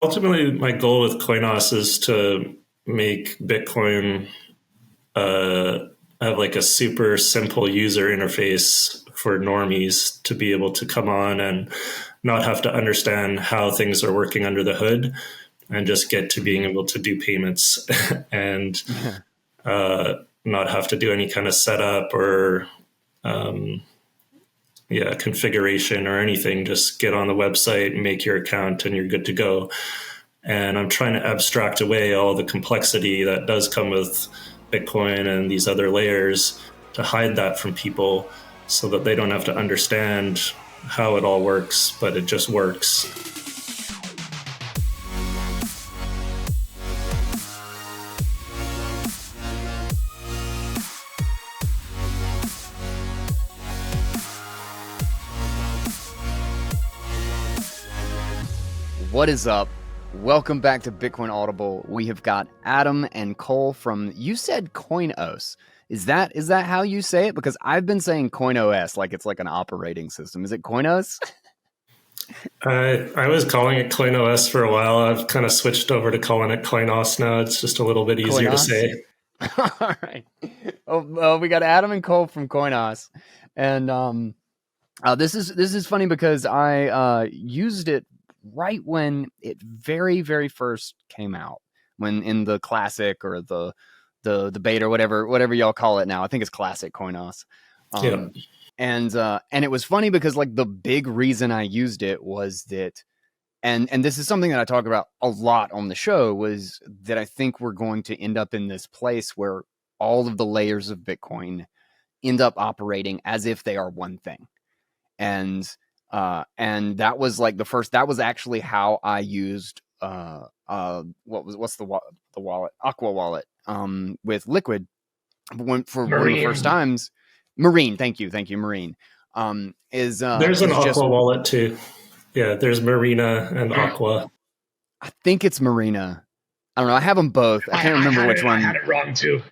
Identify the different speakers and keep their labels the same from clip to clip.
Speaker 1: Ultimately, my goal with Coinos is to make Bitcoin have like a super simple user interface for normies to be able to come on and not have to understand how things are working under the hood and just get to being able to do payments and not have to do any kind of setup or configuration or anything. Just get on the website, make your account, and you're good to go. And I'm trying to abstract away all the complexity that does come with Bitcoin and these other layers to hide that from people so that they don't have to understand how it all works, but it just works.
Speaker 2: What is up? Welcome back to Bitcoin Audible. We have got Adam and Cole from, you said Coinos. Is that how you say it? Because I've been saying Coinos like it's like an operating system. Is it Coinos?
Speaker 1: I was calling it Coinos for a while. I've kind of switched over to calling it Coinos now. It's just a little bit easier to say.
Speaker 2: All right. Well, we got Adam and Cole from Coinos. And this is funny because I used it right when it very, very first came out, when in the classic or the beta or whatever y'all call it now. I think it's classic Coinos. And it was funny because like the big reason I used it was that, and this is something that I talk about a lot on the show, was that I think we're going to end up in this place where all of the layers of Bitcoin end up operating as if they are one thing. And that was like that was actually how I used what's the wallet, Aqua Wallet, with Liquid one of the first times. Marine, thank you, Marine. There's
Speaker 1: an Aqua Wallet too. Yeah, there's Marina and Aqua.
Speaker 2: I think it's Marina. I don't know. I have them both. I can't remember which one.
Speaker 3: I had it wrong too.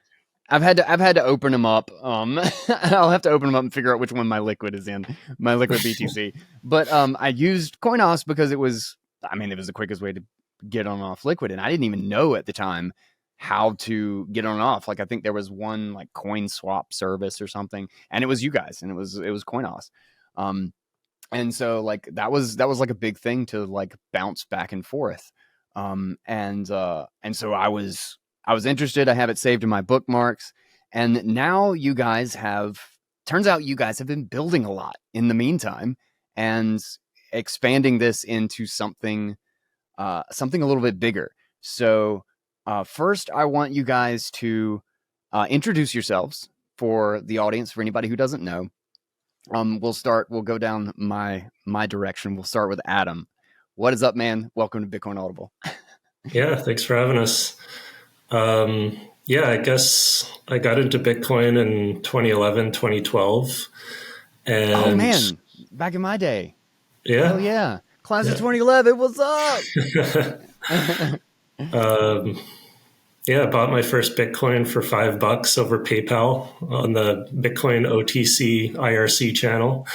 Speaker 2: I've had to open them up. I'll have to open them up and figure out which one my Liquid is in, my Liquid BTC. But I used Coinos because it was the quickest way to get on and off Liquid, and I didn't even know at the time how to get on and off. Like I think there was one like coin swap service or something, and it was you guys, and it was Coinos. And so like that was like a big thing to like bounce back and forth. And so I was interested. I have it saved in my bookmarks. And now turns out you guys have been building a lot in the meantime and expanding this into something a little bit bigger. So first, I want you guys to introduce yourselves for the audience, for anybody who doesn't know. We'll go down my direction. We'll start with Adam. What is up, man? Welcome to Bitcoin Audible.
Speaker 1: Yeah, thanks for having us. I guess I got into Bitcoin in 2011, 2012. And
Speaker 2: oh man, back in my day.
Speaker 1: Yeah.
Speaker 2: Hell yeah. Class of 2011, what's up?
Speaker 1: I bought my first Bitcoin for $5 over PayPal on the Bitcoin OTC IRC channel.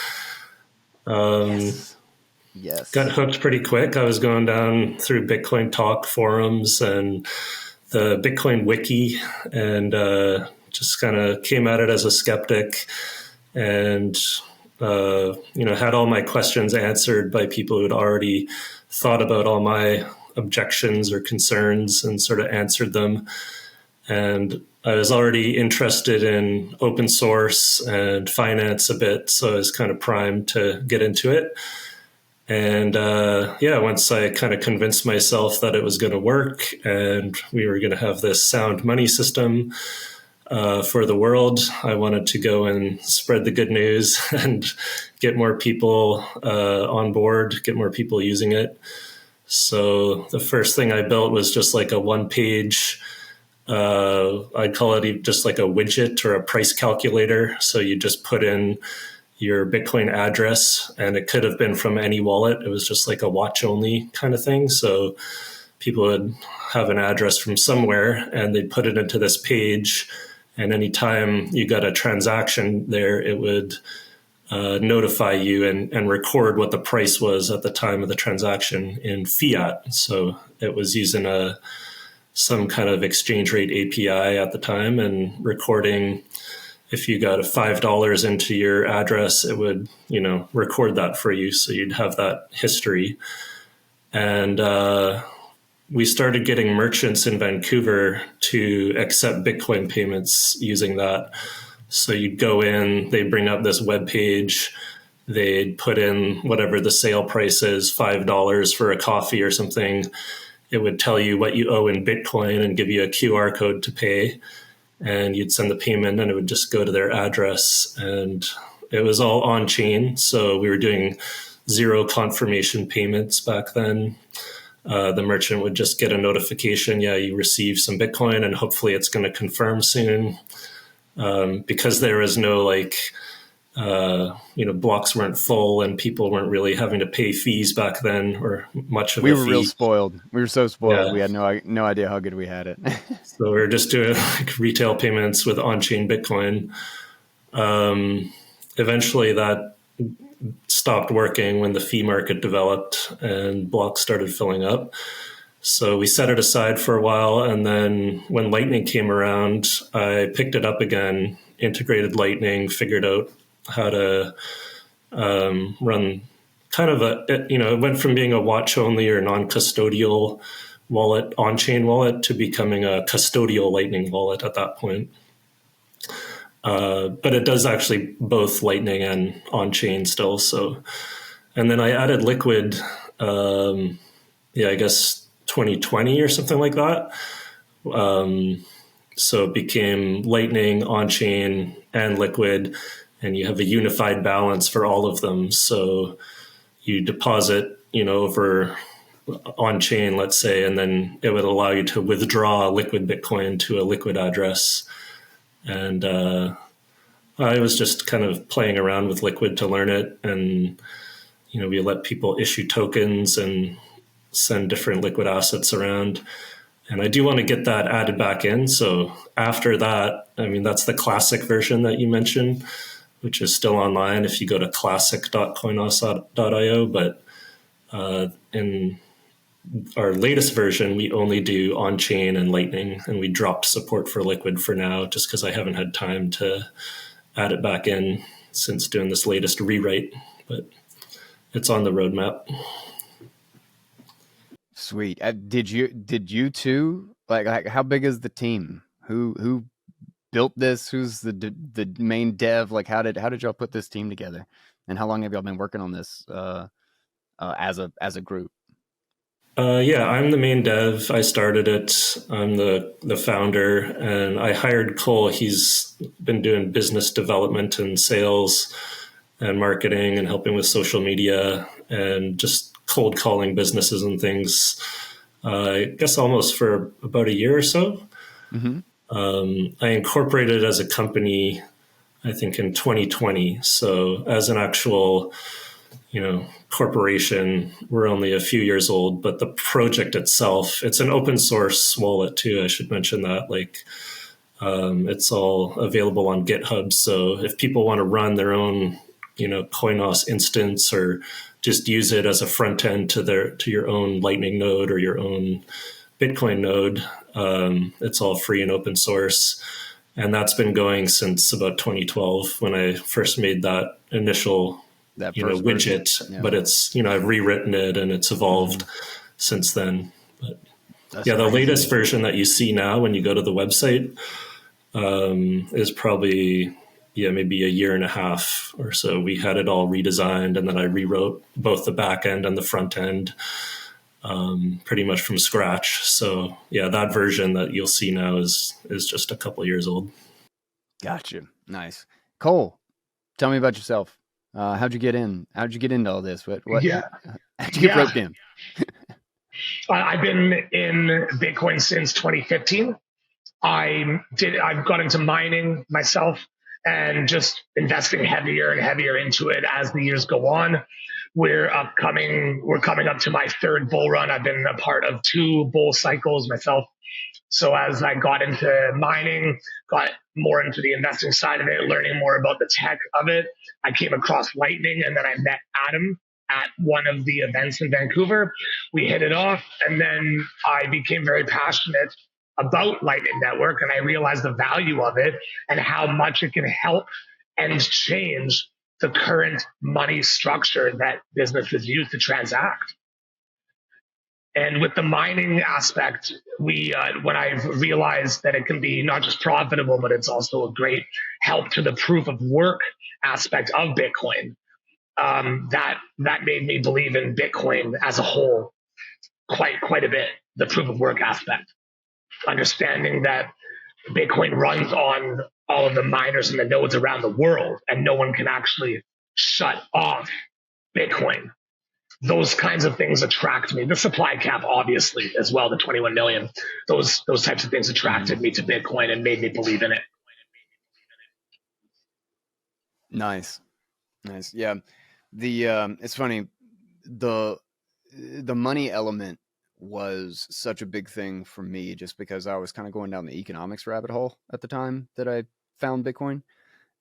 Speaker 2: Yes.
Speaker 1: Got hooked pretty quick. I was going down through Bitcoin Talk forums and the Bitcoin Wiki, and just kind of came at it as a skeptic, and had all my questions answered by people who had already thought about all my objections or concerns and sort of answered them. And I was already interested in open source and finance a bit, so I was kind of primed to get into it. And once I kind of convinced myself that it was going to work and we were going to have this sound money system for the world, I wanted to go and spread the good news and get more people on board, get more people using it. So the first thing I built was just like a one-page, I'd call it just like a widget or a price calculator. So you just put in your Bitcoin address, and it could have been from any wallet. It was just like a watch only kind of thing. So people would have an address from somewhere and they'd put it into this page. And anytime you got a transaction there, it would notify you and record what the price was at the time of the transaction in fiat. So it was using some kind of exchange rate API at the time and recording. If you got a $5 into your address, it would, record that for you. So you'd have that history. And we started getting merchants in Vancouver to accept Bitcoin payments using that. So you'd go in, they'd bring up this web page, they'd put in whatever the sale price is, $5 for a coffee or something. It would tell you what you owe in Bitcoin and give you a QR code to pay. And you'd send the payment and it would just go to their address. And it was all on chain. So we were doing zero confirmation payments back then. The merchant would just get a notification, yeah, you received some Bitcoin and hopefully it's going to confirm soon. Because there was no blocks weren't full and people weren't really having to pay fees back then or much of a fee.
Speaker 2: We were real spoiled. We were so spoiled. Yeah. We had no idea how good we had it.
Speaker 1: So we were just doing retail payments with on-chain Bitcoin. Eventually that stopped working when the fee market developed and blocks started filling up. So we set it aside for a while. And then when Lightning came around, I picked it up again, integrated Lightning, figured out how to run kind of it went from being a watch only or non-custodial wallet, on-chain wallet, to becoming a custodial Lightning wallet at that point. But it does actually both Lightning and on-chain still. So, and then I added Liquid, I guess 2020 or something like that. So it became Lightning, on-chain, and Liquid, and you have a unified balance for all of them. So you deposit, over on-chain, let's say, and then it would allow you to withdraw Liquid Bitcoin to a Liquid address. And I was just kind of playing around with Liquid to learn it. And, we let people issue tokens and send different Liquid assets around. And I do want to get that added back in. So after that, that's the classic version that you mentioned, which is still online if you go to classic.coinos.io. But in our latest version, we only do on-chain and Lightning, and we dropped support for Liquid for now, just because I haven't had time to add it back in since doing this latest rewrite. But it's on the roadmap.
Speaker 2: Sweet. Did you two like how big is the team? Who built this? Who's the main dev? Like how did y'all put this team together? And how long have y'all been working on this as a group?
Speaker 1: I'm the main dev. I started it. I'm the founder, and I hired Cole. He's been doing business development and sales and marketing and helping with social media and just cold calling businesses and things, I guess almost for about a year or so. Mm-hmm. I incorporated as a company, I think in 2020. So as an actual, corporation, we're only a few years old, but the project itself, it's an open source wallet too. I should mention that, it's all available on GitHub. So if people want to run their own, Coinos instance or just use it as a front end to your own Lightning node or your own Bitcoin node, it's all free and open source. And that's been going since about 2012 when I first made that initial widget. Yeah. But it's, I've rewritten it and it's evolved since then. But that's the latest version that you see now when you go to the website is probably maybe a year and a half or so. We had it all redesigned, and then I rewrote both the back end and the front end pretty much from scratch. So that version that you'll see now is just a couple of years old.
Speaker 2: Gotcha. Nice. Cole, tell me about yourself. How'd you get in? How'd you get into all this? How'd you get roped in?
Speaker 3: I've been in Bitcoin since 2015. I've got into mining myself and just investing heavier and heavier into it as the years go on. We're coming up to my third bull run. I've been a part of 2 bull cycles myself. So as I got into mining, got more into the investing side of it, learning more about the tech of it, I came across Lightning, and then I met Adam at one of the events in Vancouver. We hit it off, and then I became very passionate about Lightning Network, and I realized the value of it and how much it can help and change the current money structure that businesses use to transact. And with the mining aspect, when I've realized that it can be not just profitable, but it's also a great help to the proof of work aspect of Bitcoin, that made me believe in Bitcoin as a whole quite a bit. The proof of work aspect, understanding that Bitcoin runs on all of the miners and the nodes around the world, and no one can actually shut off Bitcoin. Those kinds of things attract me. The supply cap, obviously, as well, the 21 million. Those types of things attracted me to Bitcoin and made me believe in it.
Speaker 2: Nice. Yeah. It's funny. The money element was such a big thing for me, just because I was kind of going down the economics rabbit hole at the time that I found Bitcoin,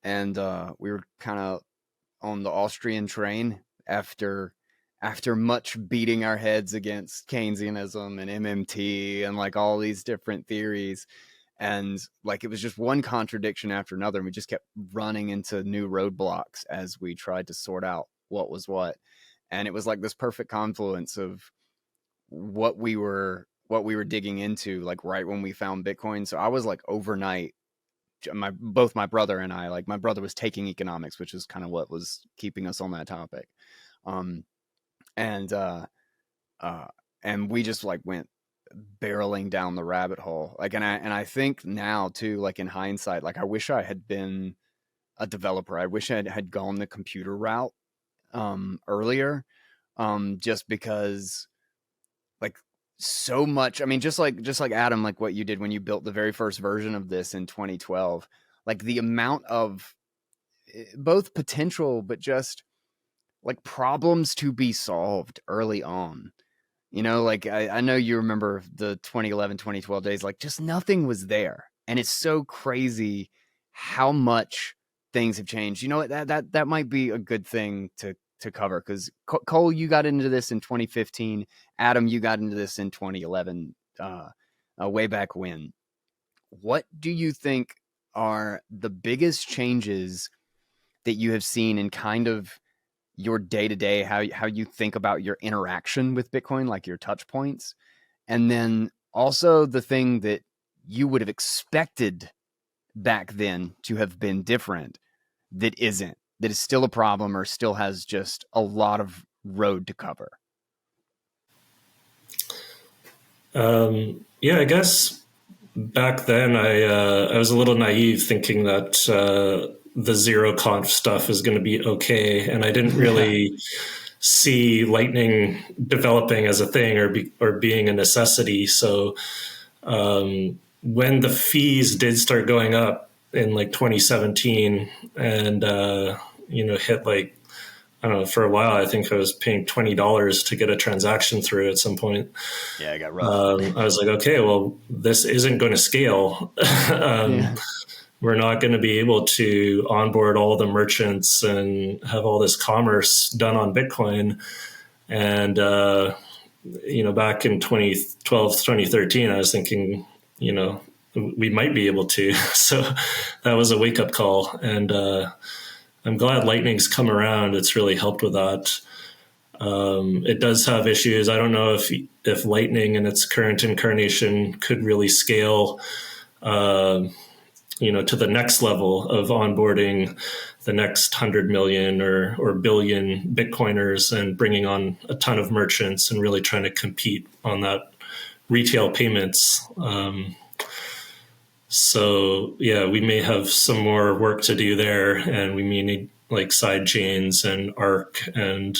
Speaker 2: and we were kind of on the Austrian train after much beating our heads against Keynesianism and MMT and like all these different theories. And like, it was just one contradiction after another. And we just kept running into new roadblocks as we tried to sort out what was what. And it was like this perfect confluence of what we were digging into, like right when we found Bitcoin. So I was like overnight, both my brother and I, like my brother was taking economics, which is kind of what was keeping us on that topic. And we just like went barreling down the rabbit hole. Like, and I think now too, like in hindsight, like I wish I had been a developer. I wish I had gone the computer route earlier, just because like so much. I mean, just like Adam, like what you did when you built the very first version of this in 2012, like the amount of both potential, but just like problems to be solved early on. You know, like I know you remember the 2011, 2012 days, like just nothing was there. And it's so crazy how much things have changed. You know what, that might be a good thing to cover, because Cole, you got into this in 2015. Adam, you got into this in 2011, way back when. What do you think are the biggest changes that you have seen in kind of your day-to-day, how you think about your interaction with Bitcoin, like your touch points, and then also the thing that you would have expected back then to have been different that is still a problem or still has just a lot of road to cover?
Speaker 1: Yeah, I guess back then I was a little naive, thinking that the zero conf stuff is going to be okay, and I didn't really see Lightning developing as a thing or being a necessity. So when the fees did start going up in like 2017, and hit like, I don't know, for a while I think I was paying $20 to get a transaction through at some point.
Speaker 2: Yeah, I got rough.
Speaker 1: I was like, okay, well, this isn't going to scale. We're not going to be able to onboard all the merchants and have all this commerce done on Bitcoin. And, back in 2012, 2013, I was thinking, we might be able to. So that was a wake up call. And I'm glad Lightning's come around. It's really helped with that. It does have issues. I don't know if Lightning in its current incarnation could really scale to the next level of onboarding the next 100 million or billion Bitcoiners and bringing on a ton of merchants and really trying to compete on that retail payments. So yeah, we may have some more work to do there, and we may need like side chains and ARC and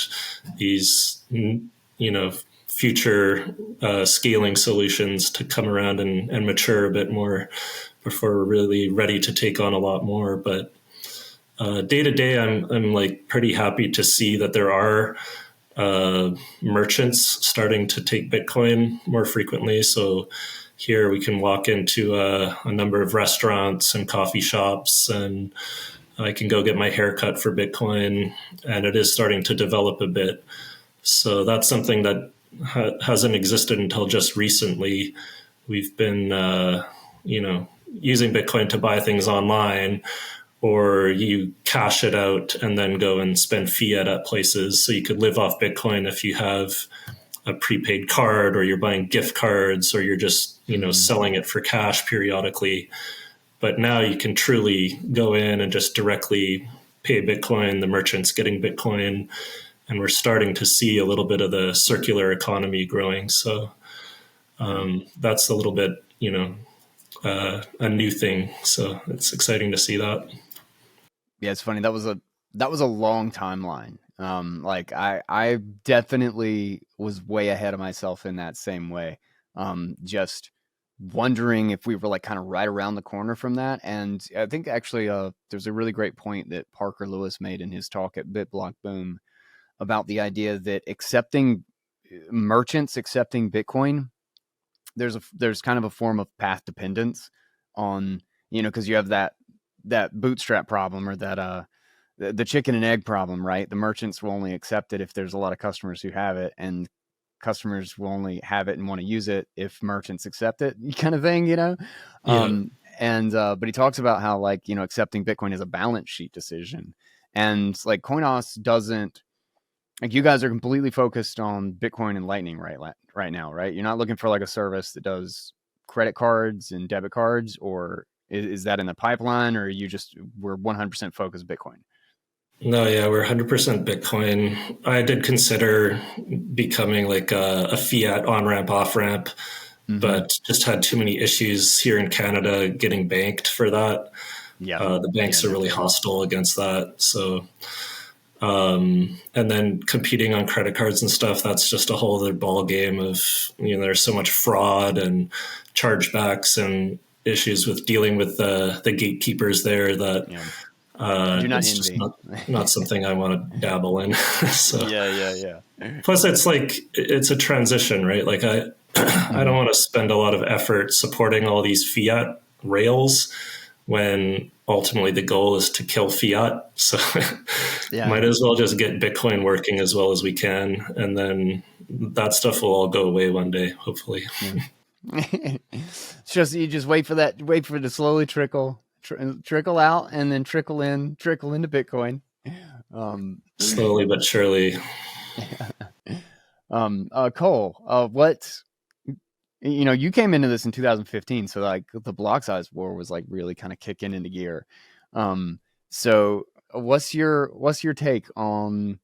Speaker 1: these, future scaling solutions to come around and mature a bit more before we're really ready to take on a lot more. But day to day, I'm like pretty happy to see that there are merchants starting to take Bitcoin more frequently. So here we can walk into a number of restaurants and coffee shops, and I can go get my hair cut for Bitcoin, and it is starting to develop a bit. So that's something that hasn't existed until just recently. We've been, using Bitcoin to buy things online, or you cash it out and then go and spend fiat at places. So you could live off Bitcoin if you have a prepaid card, or you're buying gift cards, or you're just, selling it for cash periodically. But now you can truly go in and just directly pay Bitcoin, the merchant's getting Bitcoin, and we're starting to see a little bit of the circular economy growing. So that's a little bit, a new thing. So it's exciting to see that.
Speaker 2: Yeah, it's funny. That was a long timeline. I definitely was way ahead of myself in that same way. Just wondering if we were like kind of right around the corner from that. And I think actually there's a really great point that Parker Lewis made in his talk at BitBlock Boom about the idea that merchants accepting Bitcoin, there's kind of a form of path dependence on, because you have that bootstrap problem, or that the chicken and egg problem, right? The merchants will only accept it if there's a lot of customers who have it, and customers will only have it and want to use it if merchants accept it, kind of thing,
Speaker 1: Yeah.
Speaker 2: But he talks about how, like, accepting Bitcoin is a balance sheet decision, and like Coinos doesn't, like, you guys are completely focused on Bitcoin and Lightning right now, right? You're not looking for like a service that does credit cards and debit cards, or is that in the pipeline, or we're 100% focused Bitcoin?
Speaker 1: No, yeah, we're 100% Bitcoin. I did consider becoming like a fiat on-ramp, off-ramp, but just had too many issues here in Canada getting banked for that.
Speaker 2: Yeah.
Speaker 1: The banks are really hostile against that. So, and then competing on credit cards and stuff, that's just a whole other ball game of, there's so much fraud and chargebacks and issues with dealing with the gatekeepers there that it's just not something I want to dabble in. So,
Speaker 2: yeah.
Speaker 1: Plus, it's a transition, right? Like I don't want to spend a lot of effort supporting all these fiat rails when ultimately the goal is to kill fiat. So might as well just get Bitcoin working as well as we can, and then that stuff will all go away one day, hopefully.
Speaker 2: It's just, you just wait for it to slowly trickle out, and then trickle into Bitcoin.
Speaker 1: Slowly but surely.
Speaker 2: Cole, what, you came into this in 2015, so like the block size war was like really kind of kicking into gear. So what's your take on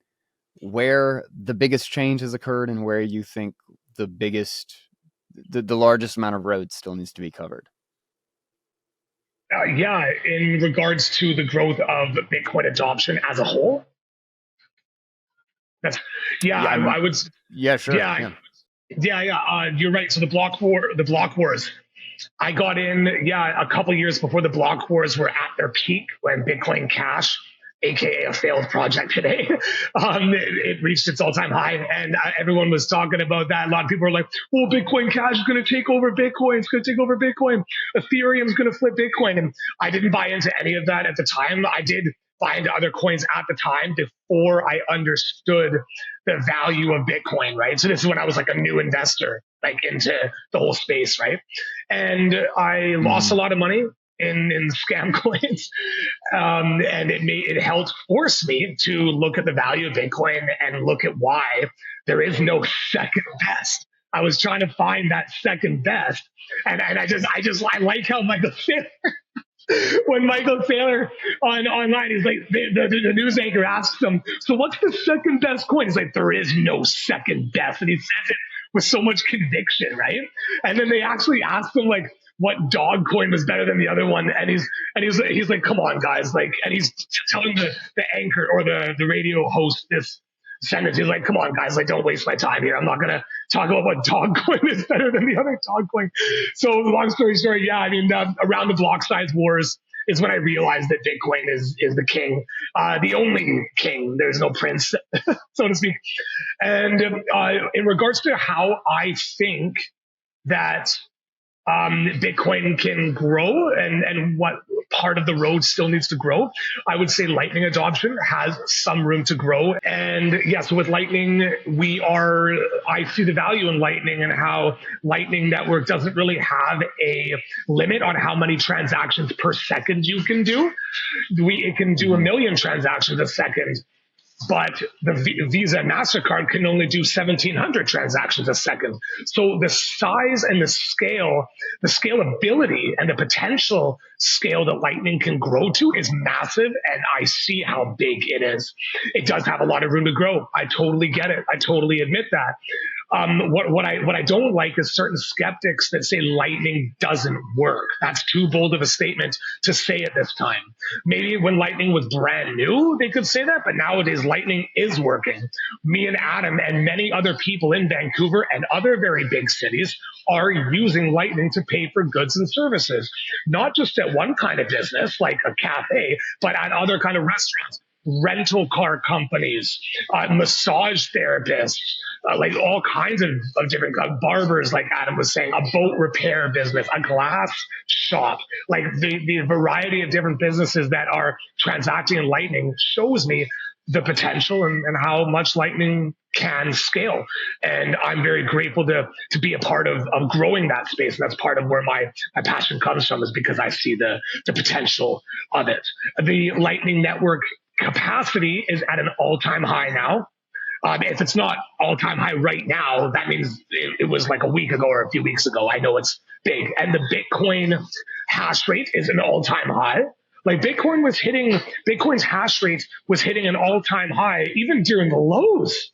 Speaker 2: where the biggest change has occurred, and where you think the largest amount of road still needs to be covered?
Speaker 3: In regards to the growth of Bitcoin adoption as a whole. I would.
Speaker 2: Yeah, sure.
Speaker 3: You're right. So the block wars. I got in, a couple years before the block wars were at their peak, when Bitcoin Cash, aka a failed project today, it reached its all-time high, and everyone was talking about that. A lot of people were like, "Well, Bitcoin Cash is going to take over Bitcoin. It's going to take over Bitcoin. Ethereum's going to flip Bitcoin." And I didn't buy into any of that at the time. I did buy into other coins at the time before I understood the value of Bitcoin, right? So this is when I was like a new investor, like into the whole space, right? And I lost a lot of money in scam coins, and it helped force me to look at the value of Bitcoin and look at why there is no second best. I was trying to find that second best, and I like how Michael Saylor. When Michael Saylor online, he's like, the news anchor asks him, "So what's the second best coin?" He's like, "There is no second best," and he says it with so much conviction, right? And then they actually asked him like what dog coin was better than the other one, and he's like, "Come on, guys!" Like, and he's telling the anchor or the radio host this sentence. He's like, "Come on, guys! Like, don't waste my time here. I'm not gonna talk about what dog coin is better than the other dog coin." So, long story short, around the block size wars, is when I realized that Bitcoin is the king, the only king. There's no prince, so to speak. And in regards to how I think that Bitcoin can grow and what part of the road still needs to grow, I would say Lightning adoption has some room to grow. And yes, with Lightning, I see the value in Lightning and how Lightning Network doesn't really have a limit on how many transactions per second you can do. It can do 1 million transactions a second. But the Visa and MasterCard can only do 1,700 transactions a second. So the size and the scalability and the potential scale that Lightning can grow to is massive. And I see how big it is. It does have a lot of room to grow. I totally get it. I totally admit that. What I don't like is certain skeptics that say Lightning doesn't work. That's too bold of a statement to say at this time. Maybe when Lightning was brand new, they could say that, but nowadays Lightning is working. Me and Adam and many other people in Vancouver and other very big cities are using Lightning to pay for goods and services, not just at one kind of business like a cafe, but at other kind of restaurants, rental car companies, massage therapists, like all kinds of different barbers, like Adam was saying, a boat repair business, a glass shop, like the variety of different businesses that are transacting in Lightning shows me the potential and how much Lightning can scale. And I'm very grateful to be a part of growing that space. And that's part of where my passion comes from, is because I see the potential of it. The Lightning Network capacity is at an all-time high now. If it's not all-time high right now, that means it was like a week ago or a few weeks ago. I know it's big. And the Bitcoin hash rate is an all-time high. Like Bitcoin's hash rate was hitting an all-time high even during the lows.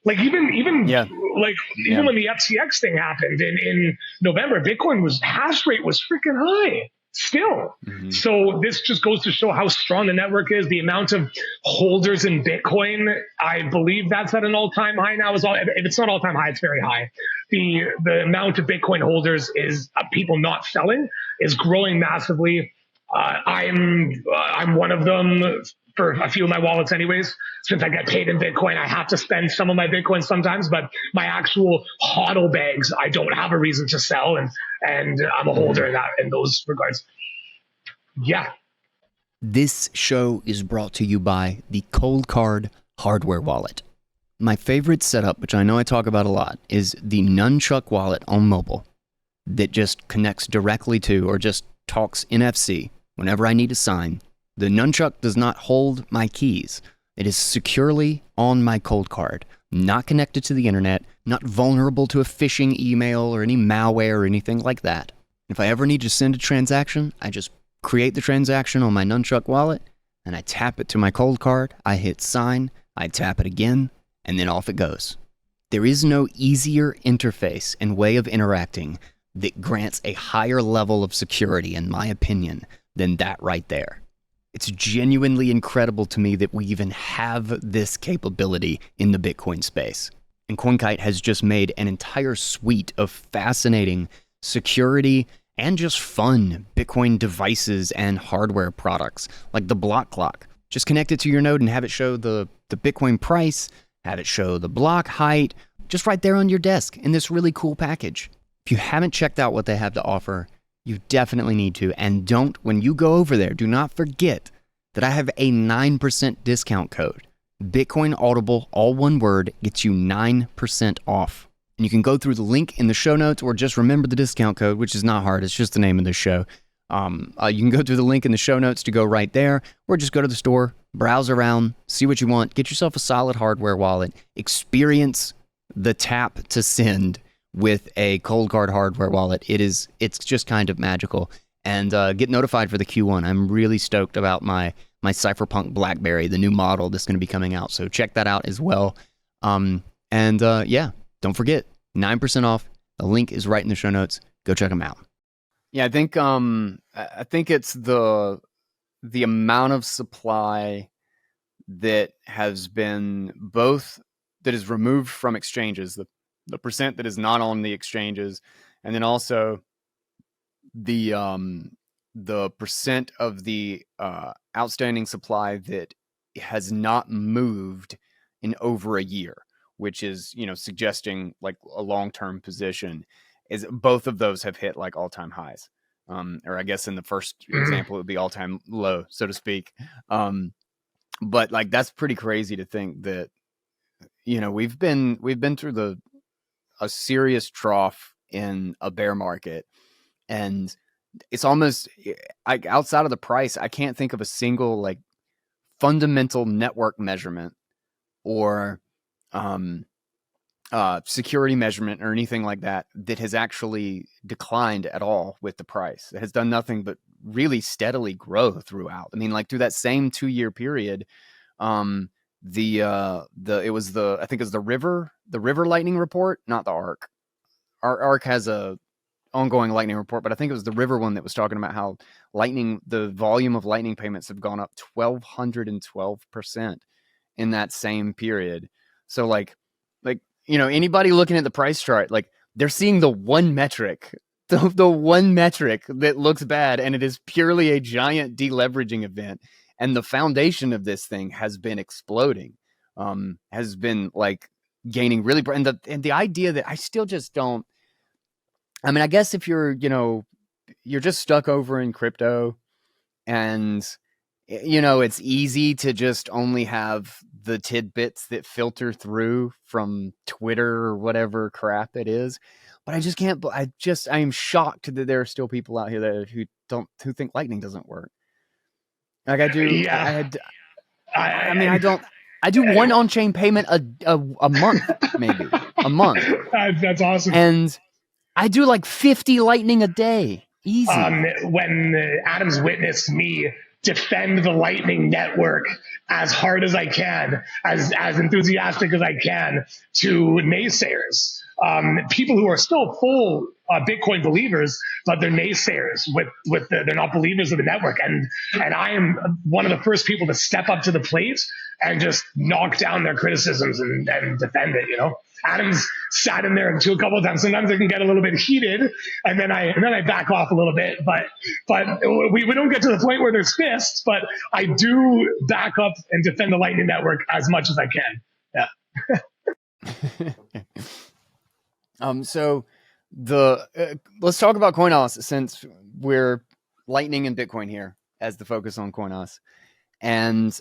Speaker 3: Like even when the FTX thing happened in November, Bitcoin hash rate was freaking high still. Mm-hmm. So this just goes to show how strong the network is. The amount of holders in Bitcoin, I believe that's at an all-time high now. If it's not all-time high, it's very high. The amount of Bitcoin holders is people not selling is growing massively. I'm one of them for a few of my wallets anyways. Since I get paid in Bitcoin, I have to spend some of my Bitcoin sometimes, but my actual HODL bags, I don't have a reason to sell, and I'm a holder in those regards. Yeah.
Speaker 2: This show is brought to you by the Cold Card hardware wallet. My favorite setup, which I know I talk about a lot, is the Nunchuck wallet on mobile that just connects directly to, or just talks NFC whenever I need to sign. The Nunchuck does not hold my keys. It is securely on my Cold Card, not connected to the internet, not vulnerable to a phishing email or any malware or anything like that. If I ever need to send a transaction, I just create the transaction on my Nunchuck wallet, and I tap it to my Cold Card, I hit sign, I tap it again, and then off it goes. There is no easier interface and way of interacting that grants a higher level of security, in my opinion, than that right there. It's genuinely incredible to me that we even have this capability in the Bitcoin space. And CoinKite has just made an entire suite of fascinating security and just fun Bitcoin devices and hardware products, like the block clock. Just connect it to your node and have it show the Bitcoin price, have it show the block height, just right there on your desk in this really cool package. If you haven't checked out what they have to offer, you definitely need to. And when you go over there, do not forget that I have a 9% discount code. Bitcoin Audible, all one word, gets you 9% off. And you can go through the link in the show notes, or just remember the discount code, which is not hard. It's just the name of the show. You can go through the link in the show notes to go right there, or just go to the store, browse around, see what you want, get yourself a solid hardware wallet, experience the tap to send with a Cold Card hardware wallet. It's just kind of magical. And get notified for the Q1. I'm really stoked about my Cypherpunk BlackBerry, the new model that's going to be coming out. So check that out as well. Don't forget, 9% off. The link is right in the show notes. Go check them out. Yeah, I think it's the amount of supply that has been both that is removed from exchanges, the percent that is not on the exchanges, and then also the the percent of the outstanding supply that has not moved in over a year, which is, suggesting like a long-term position, is both of those have hit like all-time highs. Or I guess in the first example, it would be all-time low, so to speak. But like, that's pretty crazy to think that, we've been through a serious trough in a bear market, and it's almost like outside of the price, I can't think of a single like fundamental network measurement or security measurement or anything like that has actually declined at all with the price. It has done nothing but really steadily grow throughout. I mean, like through that same 2-year period, I think it was the River Lightning report, not the ARC. ARC has a ongoing Lightning report, but I think it was the River one that was talking about how the volume of Lightning payments have gone up 1,212% in that same period. So like, anybody looking at the price chart, like they're seeing the one metric, the one metric that looks bad, and it is purely a giant deleveraging event. And the foundation of this thing has been exploding, has been like gaining really, and the idea that I still just don't, I mean, I guess if you're just stuck over in crypto and, it's easy to just only have the tidbits that filter through from Twitter or whatever crap it is. But I am shocked that there are still people out here who think Lightning doesn't work. Like I do.
Speaker 3: Yeah.
Speaker 2: I do one on-chain payment a month, maybe a month.
Speaker 3: That's awesome.
Speaker 2: And I do like 50 Lightning a day. Easy.
Speaker 3: When Adam's witnessed me defend the Lightning Network as hard as I can, as enthusiastic as I can, to naysayers, people who are still full Bitcoin believers, but they're naysayers they're not believers of the network. And I am one of the first people to step up to the plate and just knock down their criticisms and defend it. Adam's sat in there a couple of times. Sometimes it can get a little bit heated, and then I back off a little bit. But we don't get to the point where there's fists. But I do back up and defend the Lightning Network as much as I can. Yeah.
Speaker 2: So let's talk about Coinos, since we're Lightning and Bitcoin here as the focus on Coinos. And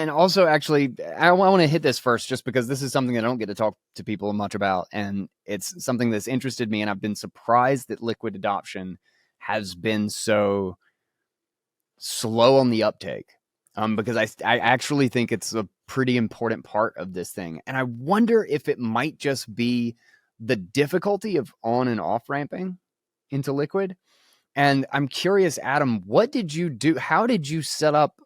Speaker 2: also, actually, I want to hit this first just because this is something I don't get to talk to people much about, and it's something that's interested me, and I've been surprised that Liquid adoption has been so slow on the uptake, because I actually think it's a pretty important part of this thing, and I wonder if it might just be the difficulty of on and off ramping into Liquid. And I'm curious, Adam, what did you do? How did you set up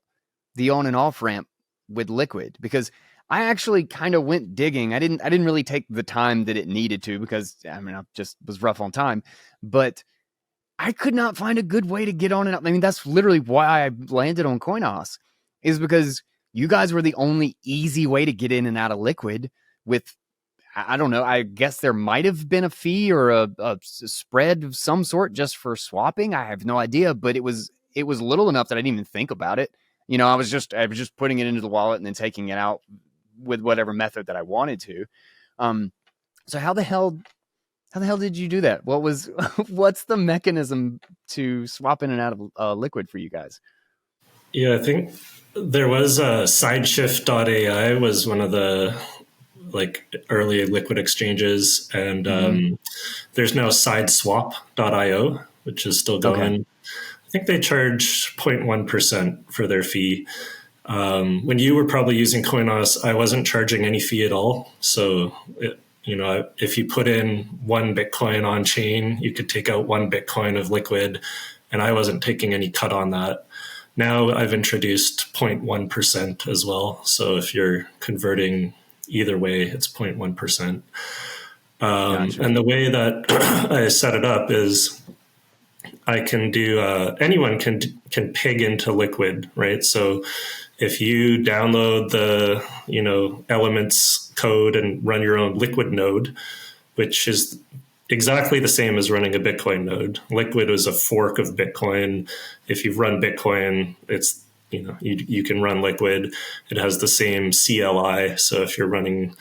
Speaker 2: the on and off ramp with Liquid? Because I actually kind of went digging. I didn't really take the time that it needed to, because I just was rough on time, but I could not find a good way to get on and up. I mean, that's literally why I landed on Coinos, is because you guys were the only easy way to get in and out of Liquid with, I don't know, I guess there might have been a fee or a spread of some sort just for swapping. I have no idea, but it was little enough that I didn't even think about it. I was just putting it into the wallet and then taking it out with whatever method that I wanted to. So how the hell did you do that? What's the mechanism to swap in and out of Liquid for you guys?
Speaker 1: Yeah, I think there was Sideshift.ai was one of the early Liquid exchanges, and there's now Sideswap.io, which is still going. Okay. I think they charge 0.1% for their fee. When you were probably using Coinos, I wasn't charging any fee at all. So, if you put in 1 Bitcoin on chain, you could take out 1 Bitcoin of Liquid, and I wasn't taking any cut on that. Now I've introduced 0.1% as well. So if you're converting either way, it's 0.1%. Gotcha. And the way that I set it up is I can do, anyone can peg into Liquid, right? So if you download the, Elements code and run your own Liquid node, which is exactly the same as running a Bitcoin node. Liquid is a fork of Bitcoin. If you've run Bitcoin, it's, you can run Liquid. It has the same CLI. So if you're running,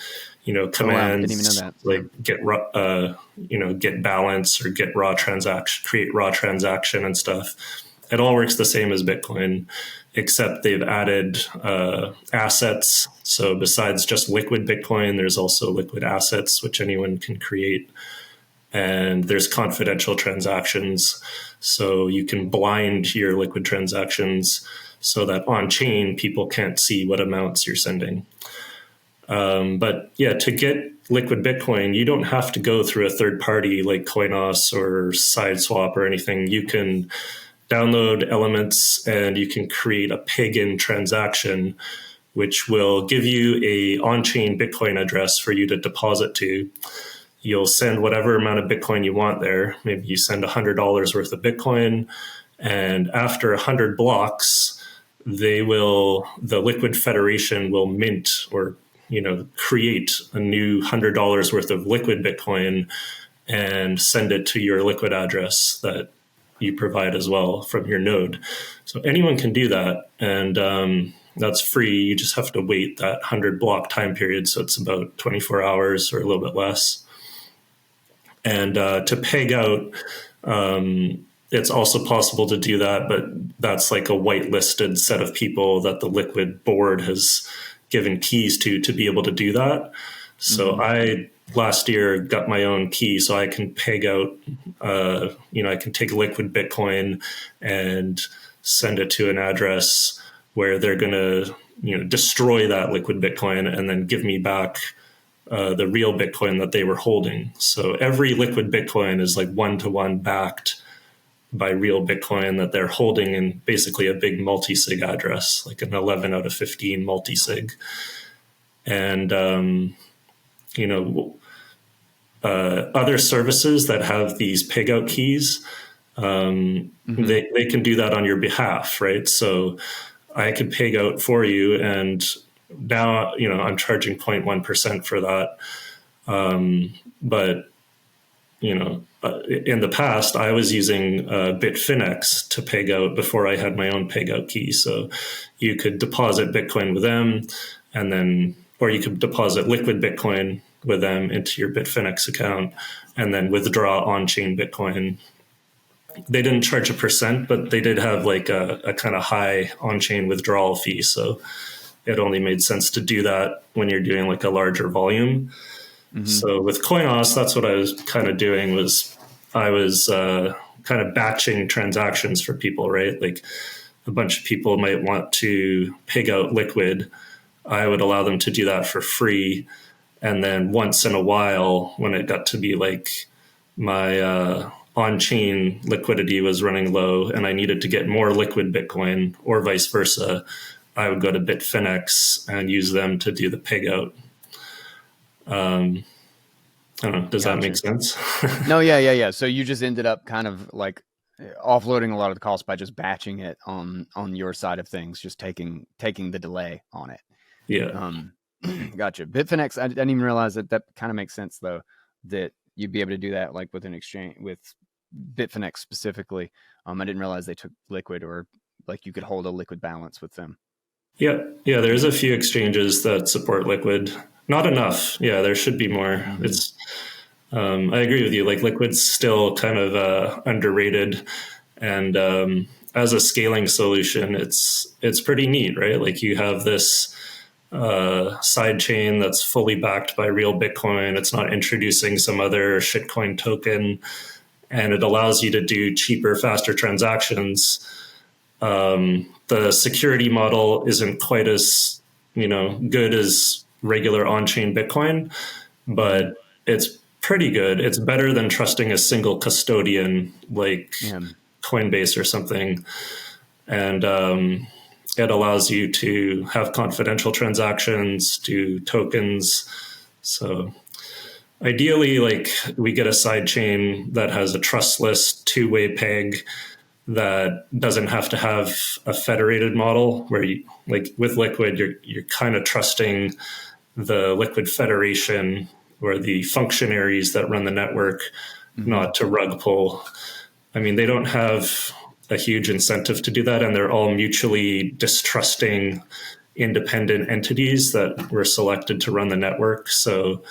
Speaker 1: commands,
Speaker 2: didn't even know that.
Speaker 1: like get balance or get raw transaction, create raw transaction and stuff. It all works the same as Bitcoin, except they've added assets. So besides just liquid Bitcoin, there's also liquid assets, which anyone can create. And there's confidential transactions. So you can blind your liquid transactions so that on chain, people can't see what amounts you're sending. But yeah, to get liquid Bitcoin, you don't have to go through a third party like Coinos or SideSwap or anything. You can download elements and you can create a peg-in transaction, which will give you a on-chain Bitcoin address for you to deposit to. You'll send whatever amount of Bitcoin you want there. Maybe you send $100 worth of Bitcoin, and after 100 blocks, the Liquid Federation will mint or create a new $100 worth of liquid Bitcoin and send it to your liquid address that you provide as well from your node. So anyone can do that, and that's free. You just have to wait that 100 block time period, so it's about 24 hours or a little bit less. And to peg out, it's also possible to do that, but that's like a whitelisted set of people that the Liquid board has given keys to be able to do that. So I last year got my own key, so I can peg out, I can take Liquid Bitcoin and send it to an address where they're going to, destroy that Liquid Bitcoin and then give me back the real Bitcoin that they were holding. So every liquid Bitcoin is like one-to-one backed by real Bitcoin that they're holding in basically a big multi-sig address, like an 11 out of 15 multi-sig. And, other services that have these peg out keys, they can do that on your behalf, right? So I could peg out for you, and now, I'm charging 0.1% for that. But, in the past, I was using Bitfinex to peg out before I had my own peg out key. So you could deposit Bitcoin with them, or you could deposit liquid Bitcoin with them into your Bitfinex account and then withdraw on-chain Bitcoin. They didn't charge 1%, but they did have like a kind of high on-chain withdrawal fee. So it only made sense to do that when you're doing like a larger volume. So with Coinos, that's what I was kind of doing. I was kind of batching transactions for people, right? Like a bunch of people might want to peg out liquid. I would allow them to do that for free. And then once in a while, when it got to be like my on-chain liquidity was running low and I needed to get more liquid Bitcoin or vice versa, I would go to Bitfinex and use them to do the peg out. I don't know. Does that make sense?
Speaker 2: No, yeah. So you just ended up kind of like offloading a lot of the costs by just batching it on your side of things, just taking the delay on it.
Speaker 1: Yeah.
Speaker 2: Gotcha. Bitfinex, I didn't even realize that kind of makes sense though, that you'd be able to do that like with an exchange with Bitfinex specifically. I didn't realize they took liquid, or like you could hold a liquid balance with them.
Speaker 1: Yeah. There's a few exchanges that support liquid. Not enough. Yeah, there should be more. It's. I agree with you. Like liquid's still kind of underrated, and as a scaling solution, it's pretty neat, right? Like you have this side chain that's fully backed by real Bitcoin. It's not introducing some other shitcoin token, and it allows you to do cheaper, faster transactions. The security model isn't quite as good as regular on-chain Bitcoin, but it's pretty good. It's better than trusting a single custodian like Coinbase or something, and it allows you to have confidential transactions, do tokens. So ideally, like we get a side chain that has a trustless two-way peg that doesn't have to have a federated model where you, like with liquid, you're kind of trusting the Liquid Federation or the functionaries that run the network not to rug pull. I mean, they don't have a huge incentive to do that, and they're all mutually distrusting independent entities that were selected to run the network. So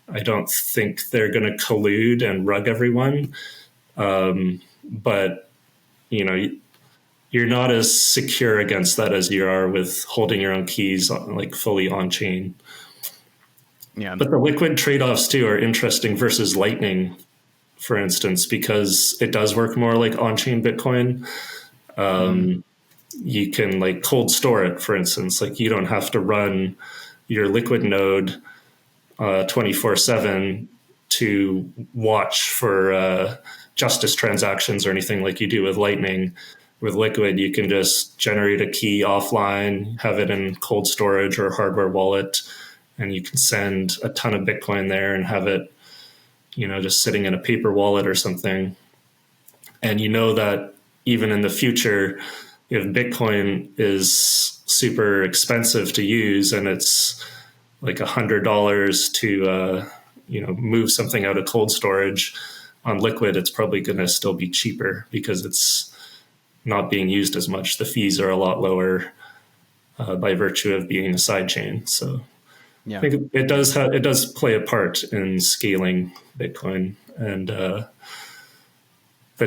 Speaker 1: I don't think they're going to collude and rug everyone. But, you know, you're not as secure against that as you are with holding your own keys like fully on chain.
Speaker 2: Yeah.
Speaker 1: But the liquid trade-offs too are interesting versus Lightning, for instance, because it does work more like on-chain Bitcoin. You can like cold store it, for instance. Like you don't have to run your liquid node 24/7 to watch for justice transactions or anything like you do with Lightning. With Liquid, you can just generate a key offline, have it in cold storage or hardware wallet, and you can send a ton of Bitcoin there and have it, you know, just sitting in a paper wallet or something. And you know that even in the future, if Bitcoin is super expensive to use and it's like $100 to move something out of cold storage on Liquid, it's probably going to still be cheaper because it's not being used as much. The fees are a lot lower by virtue of being a sidechain. So
Speaker 2: Yeah.
Speaker 1: I think it does play a part in scaling Bitcoin. And the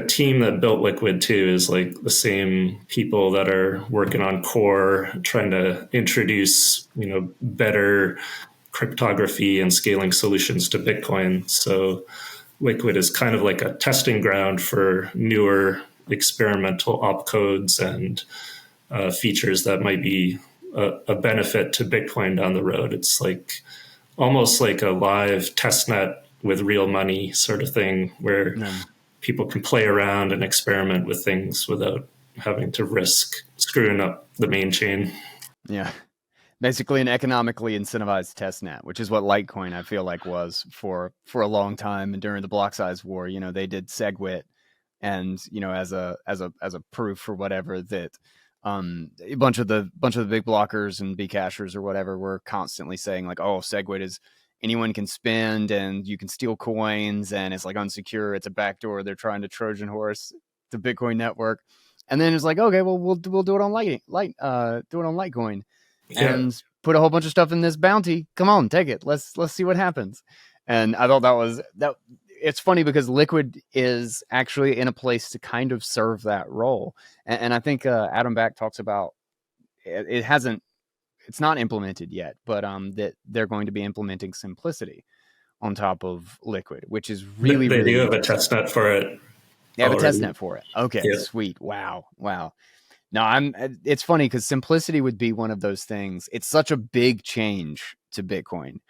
Speaker 1: team that built Liquid too is like the same people that are working on Core, trying to introduce, you know, better cryptography and scaling solutions to Bitcoin. So Liquid is kind of like a testing ground for newer experimental opcodes and features that might be a benefit to Bitcoin down the road. It's like almost like a live testnet with real money sort of thing where people can play around and experiment with things without having to risk screwing up the main chain.
Speaker 2: Yeah. Basically an economically incentivized testnet, which is what Litecoin I feel like was for a long time. And during the block size war, you know, they did SegWit and, you know, as a proof or whatever that a bunch of the big blockers and Bcashers or whatever were constantly saying like, oh, SegWit is anyone can spend and you can steal coins and it's like unsecure. It's a backdoor. They're trying to Trojan horse the Bitcoin network. And then it's like, okay, well, we'll do it on do it on Litecoin. And put a whole bunch of stuff in this bounty. Come on, take it. Let's see what happens. And I thought that it's funny because Liquid is actually in a place to kind of serve that role. And I think Adam Back talks about it's not implemented yet, but that they're going to be implementing simplicity on top of Liquid, which is really,
Speaker 1: they
Speaker 2: really
Speaker 1: do have a testnet for it.
Speaker 2: They have a testnet for it. Okay, sweet. Wow. No, it's funny because simplicity would be one of those things. It's such a big change to Bitcoin.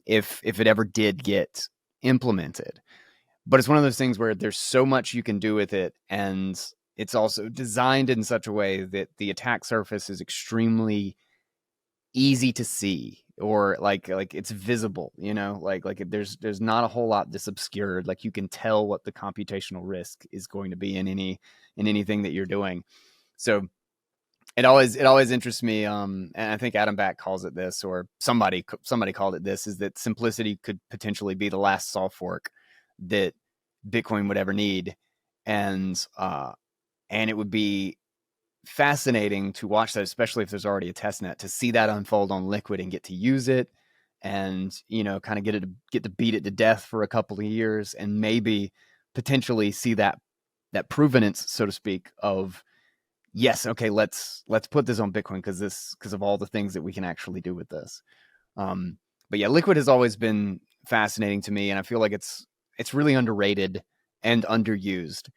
Speaker 2: If it ever did get implemented, but it's one of those things where there's so much you can do with it. And it's also designed in such a way that the attack surface is extremely easy to see, or like it's visible, you know, like there's not a whole lot that's obscured. Like you can tell what the computational risk is going to be in anything that you're doing. So it always interests me. And I think Adam Back calls it this, or somebody called it this, is that simplicity could potentially be the last soft fork that Bitcoin would ever need. And it would be fascinating to watch that, especially if there's already a testnet, to see that unfold on Liquid and get to use it and, you know, kind of get to beat it to death for a couple of years and maybe potentially see that provenance, so to speak, of yes, okay, let's put this on Bitcoin because of all the things that we can actually do with this. But yeah, Liquid has always been fascinating to me, and I feel like it's really underrated and underused.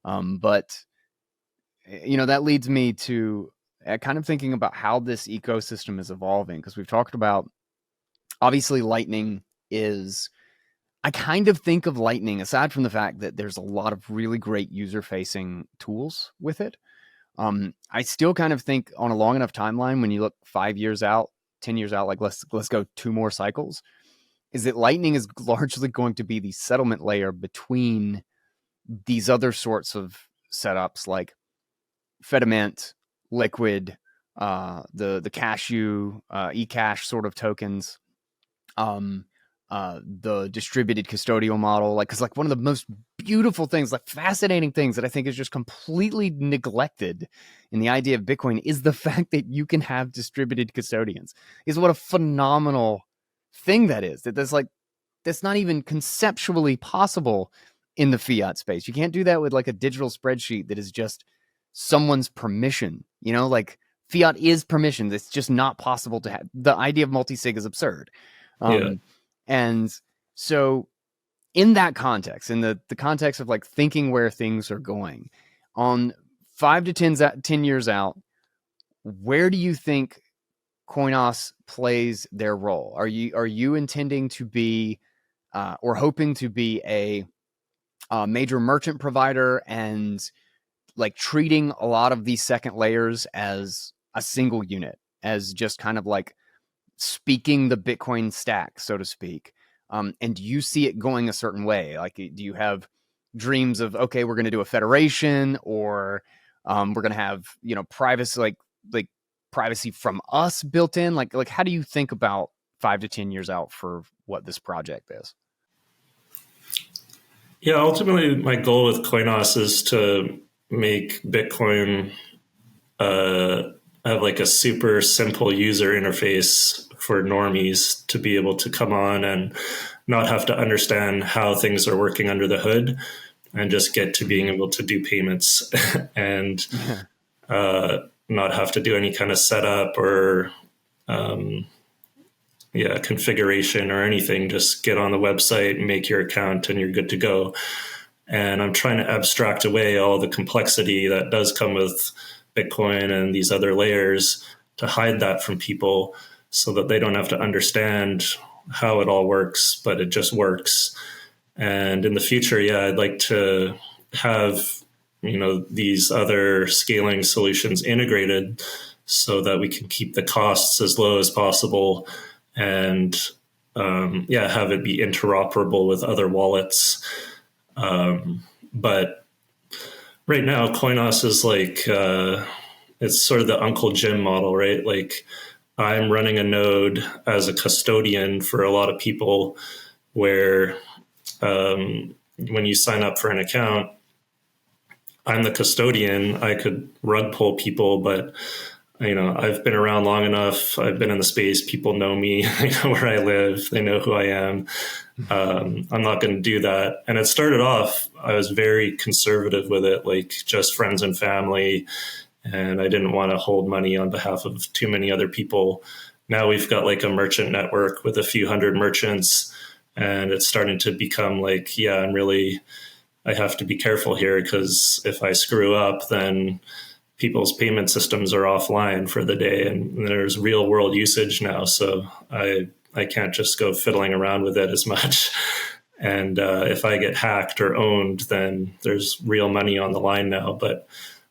Speaker 2: But you know, that leads me to kind of thinking about how this ecosystem is evolving, because we've talked about, obviously, Lightning is, I kind of think of Lightning, aside from the fact that there's a lot of really great user-facing tools with it, I still kind of think on a long enough timeline, when you look 5 years out, 10 years out, like let's go 2 more cycles, is that Lightning is largely going to be the settlement layer between these other sorts of setups like Fedimint, Liquid, the Cashew, eCash sort of tokens, the distributed custodial model, like, because like one of the most beautiful things, like fascinating things that I think is just completely neglected in the idea of Bitcoin is the fact that you can have distributed custodians. Is what a phenomenal thing that is. That's not even conceptually possible in the fiat space. You can't do that with like a digital spreadsheet that is just someone's permission. Like fiat is permissions. It's just not possible to have. The idea of multi-sig is absurd. And so in that context, in the context of like thinking where things are going on 5 to 10 years out, where do you think Coinos plays their role? Are you intending to be or hoping to be a major merchant provider and like treating a lot of these second layers as a single unit, as just kind of like speaking the Bitcoin stack, so to speak? And do you see it going a certain way? Like, do you have dreams of, okay, we're going to do a federation, or we're going to have, privacy, like privacy from us built in? Like how do you think about 5 to 10 years out for what this project is?
Speaker 1: Yeah, ultimately, my goal with Coinos is to make Bitcoin have like a super simple user interface for normies to be able to come on and not have to understand how things are working under the hood, and just get to being able to do payments and not have to do any kind of setup or configuration or anything. Just get on the website, make your account, and you're good to go. And I'm trying to abstract away all the complexity that does come with Bitcoin and these other layers to hide that from people so that they don't have to understand how it all works, but it just works. And in the future, I'd like to have, these other scaling solutions integrated so that we can keep the costs as low as possible and, have it be interoperable with other wallets. But right now, Coinos is like, it's sort of the Uncle Jim model, right? Like, I'm running a node as a custodian for a lot of people where when you sign up for an account, I'm the custodian. I could rug pull people, but I've been around long enough. I've been in the space. People know me. They know where I live. They know who I am. I'm not going to do that. And it started off, I was very conservative with it, like just friends and family. And I didn't want to hold money on behalf of too many other people. Now we've got like a merchant network with a few hundred merchants, and it's starting to become like, I have to be careful here, because if I screw up, then people's payment systems are offline for the day, and there's real world usage now. So I can't just go fiddling around with it as much. And if I get hacked or owned, then there's real money on the line now. But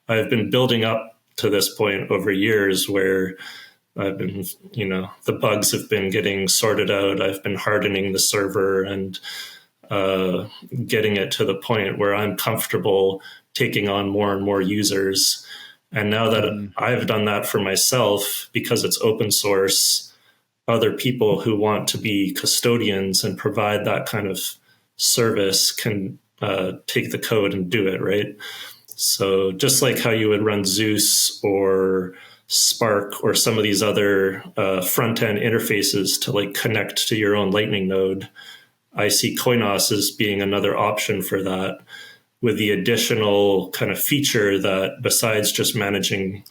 Speaker 1: I've been building up to this point over years where I've been, the bugs have been getting sorted out. I've been hardening the server and getting it to the point where I'm comfortable taking on more and more users. And now that I've done that for myself, because it's open source, other people who want to be custodians and provide that kind of service can take the code and do it, right? So just like how you would run Zeus or Spark or some of these other front-end interfaces to like connect to your own Lightning node, I see Coinos as being another option for that, with the additional kind of feature that besides just managing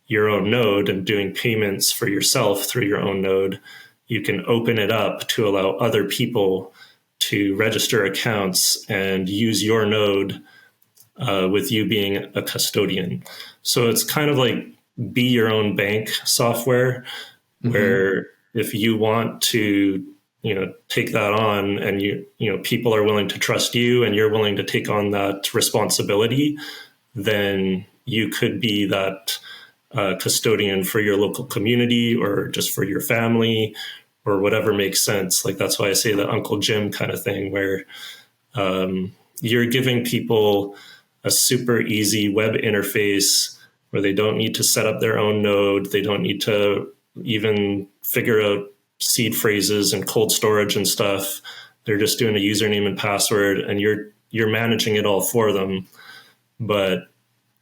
Speaker 1: your own node and doing payments for yourself through your own node, you can open it up to allow other people to register accounts and use your node with you being a custodian. So it's kind of like be your own bank software, where if you want to, take that on, and people are willing to trust you and you're willing to take on that responsibility, then you could be that custodian for your local community or just for your family or whatever makes sense. Like, that's why I say the Uncle Jim kind of thing, where you're giving people a super easy web interface where they don't need to set up their own node. They don't need to even figure out seed phrases and cold storage and stuff. They're just doing a username and password, and you're managing it all for them, but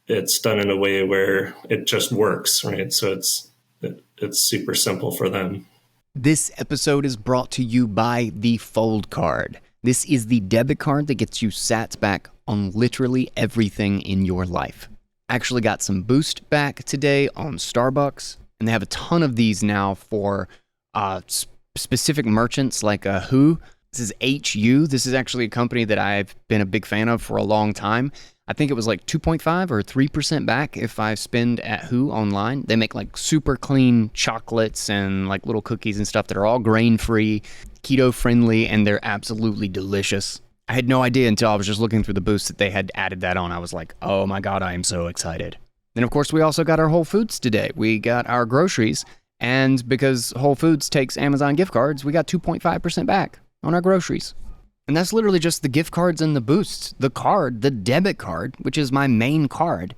Speaker 1: it's done in a way where it just works, right? So it's super simple for them.
Speaker 2: This episode is brought to you by the Fold Card. This is the debit card that gets you sats back on literally everything in your life. Actually got some boost back today on Starbucks, and they have a ton of these now for specific merchants like Who. This is HU. This is actually a company that I've been a big fan of for a long time. I think it was like 2.5 or 3% back if I spend at Who online. They make like super clean chocolates and like little cookies and stuff that are all grain-free, keto-friendly, and they're absolutely delicious. I had no idea until I was just looking through the boost that they had added that on. I was like, oh my God, I am so excited. Then, of course, we also got our Whole Foods today. We got our groceries, and because Whole Foods takes Amazon gift cards, we got 2.5% back on our groceries. And that's literally just the gift cards and the boosts. The card, the debit card, which is my main card,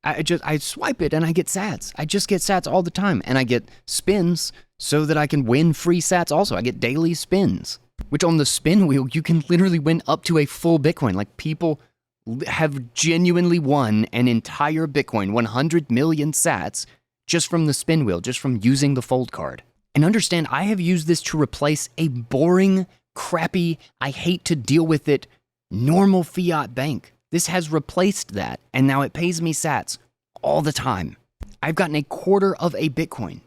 Speaker 2: I swipe it and I get sats. I just get sats all the time, and I get spins so that I can win free sats also. I get daily spins, which on the spin wheel, you can literally win up to a full Bitcoin. Like, people have genuinely won an entire Bitcoin, 100 million sats, just from the spin wheel, just from using the Fold Card. And understand, I have used this to replace a boring, crappy, I hate to deal with it, normal fiat bank. This has replaced that, and now it pays me sats all the time. I've gotten a quarter of a Bitcoin.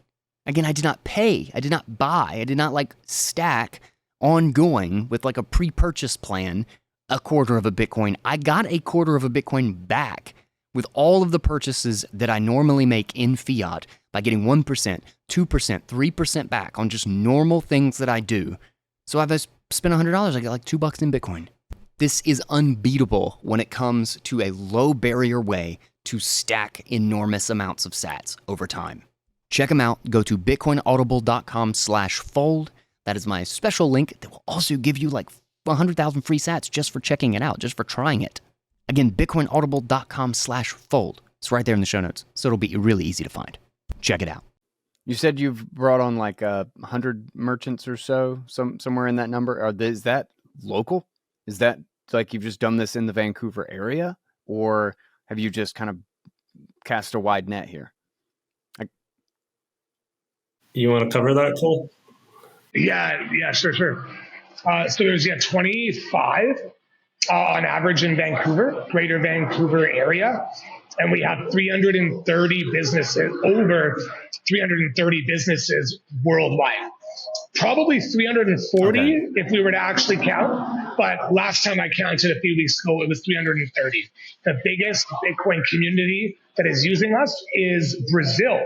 Speaker 2: Again, I did not pay, I did not buy, I did not like stack ongoing with like a pre-purchase plan a quarter of a Bitcoin. I got a quarter of a Bitcoin back with all of the purchases that I normally make in fiat by getting 1%, 2%, 3% back on just normal things that I do. So if I spend $100, I get like $2 in Bitcoin. This is unbeatable when it comes to a low barrier way to stack enormous amounts of sats over time. Check them out. Go to bitcoinaudible.com/fold. That is my special link that will also give you like 100,000 free sats just for checking it out, just for trying it. Again, bitcoinaudible.com/fold. It's right there in the show notes, so it'll be really easy to find. Check it out. You said you've brought on like 100 merchants or so, somewhere in that number. Is that local? Is that like you've just done this in the Vancouver area, or have you just kind of cast a wide net here?
Speaker 1: You want to cover that, Cole?
Speaker 3: Yeah, sure. So there's 25 on average in Vancouver, Greater Vancouver area, and we have 330 businesses, over 330 businesses worldwide. Probably 340 if we were to actually count, but last time I counted a few weeks ago, it was 330. The biggest Bitcoin community that is using us is Brazil,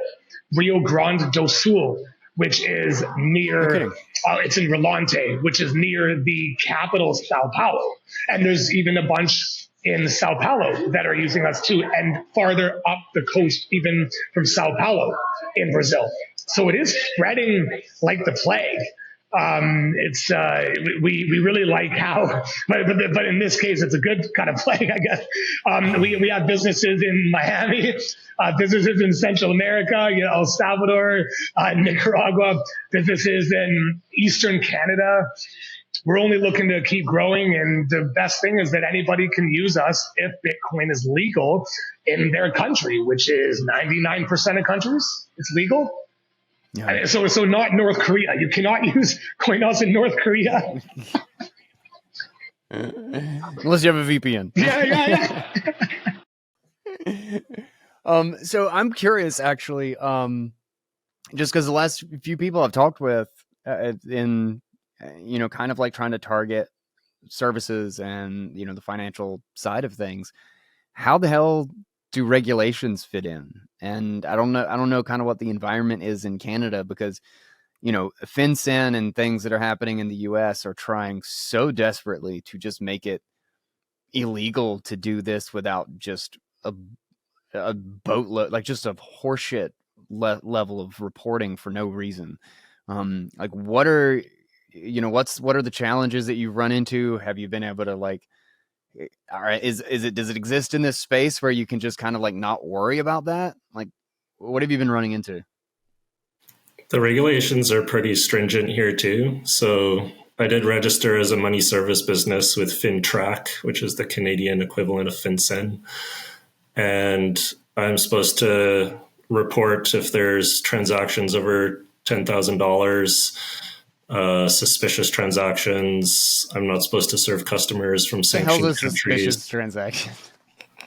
Speaker 3: Rio Grande do Sul, which is near, it's in Relante, which is near the capital, Sao Paulo. And there's even a bunch in Sao Paulo that are using us too, and farther up the coast, even from Sao Paulo in Brazil. So it is spreading like the plague. We really like how, but in this case, it's a good kind of plague, I guess. We have businesses in Miami, businesses in Central America, El Salvador, Nicaragua, businesses in Eastern Canada. We're only looking to keep growing, and the best thing is that anybody can use us if Bitcoin is legal in their country, which is 99% of countries. It's legal. Yeah. So not North Korea. You cannot use Coinos in North Korea.
Speaker 2: Unless you have a VPN.
Speaker 3: Yeah.
Speaker 2: So I'm curious, actually, just because the last few people I've talked with in, kind of like trying to target services and, the financial side of things, how the hell do regulations fit in? And I don't know kind of what the environment is in Canada, because, FinCEN and things that are happening in the US are trying so desperately to just make it illegal to do this without just a boatload, like just a horseshit level of reporting for no reason. Like what are the challenges that you've run into? Have you been able to all right, does it exist in this space where you can just kind of not worry about that? Like, what have you been running into?
Speaker 1: The regulations are pretty stringent here too. So I did register as a money service business with FinTrack, which is the Canadian equivalent of FinCEN. And I'm supposed to report if there's transactions over $10,000, suspicious transactions. I'm not supposed to serve customers from sanctioned
Speaker 2: How's a
Speaker 1: countries.
Speaker 2: suspicious transaction?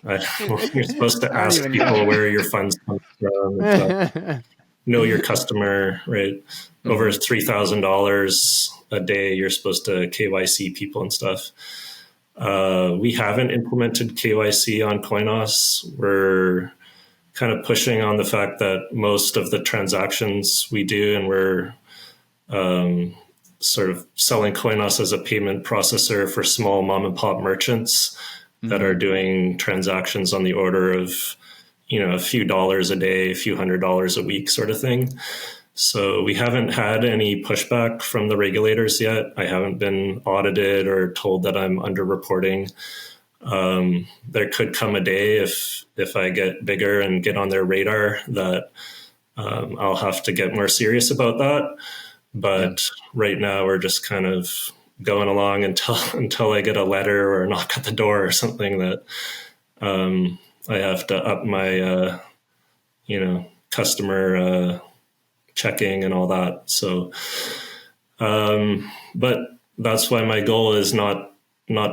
Speaker 1: You're supposed to ask people where your funds come from and stuff. Know your customer, right? Over $3,000 a day, you're supposed to KYC people and stuff. We haven't implemented KYC on Coinos. We're kind of pushing on the fact that most of the transactions we do, and we're sort of selling Coinos as a payment processor for small mom and pop merchants that are doing transactions on the order of, a few dollars a day, a few $100s a week sort of thing. So we haven't had any pushback from the regulators yet. I haven't been audited or told that I'm underreporting. There could come a day if I get bigger and get on their radar that I'll have to get more serious about that. But right now we're just kind of going along until I get a letter or a knock at the door or something that I have to up my customer checking and all that. So, but that's why my goal is not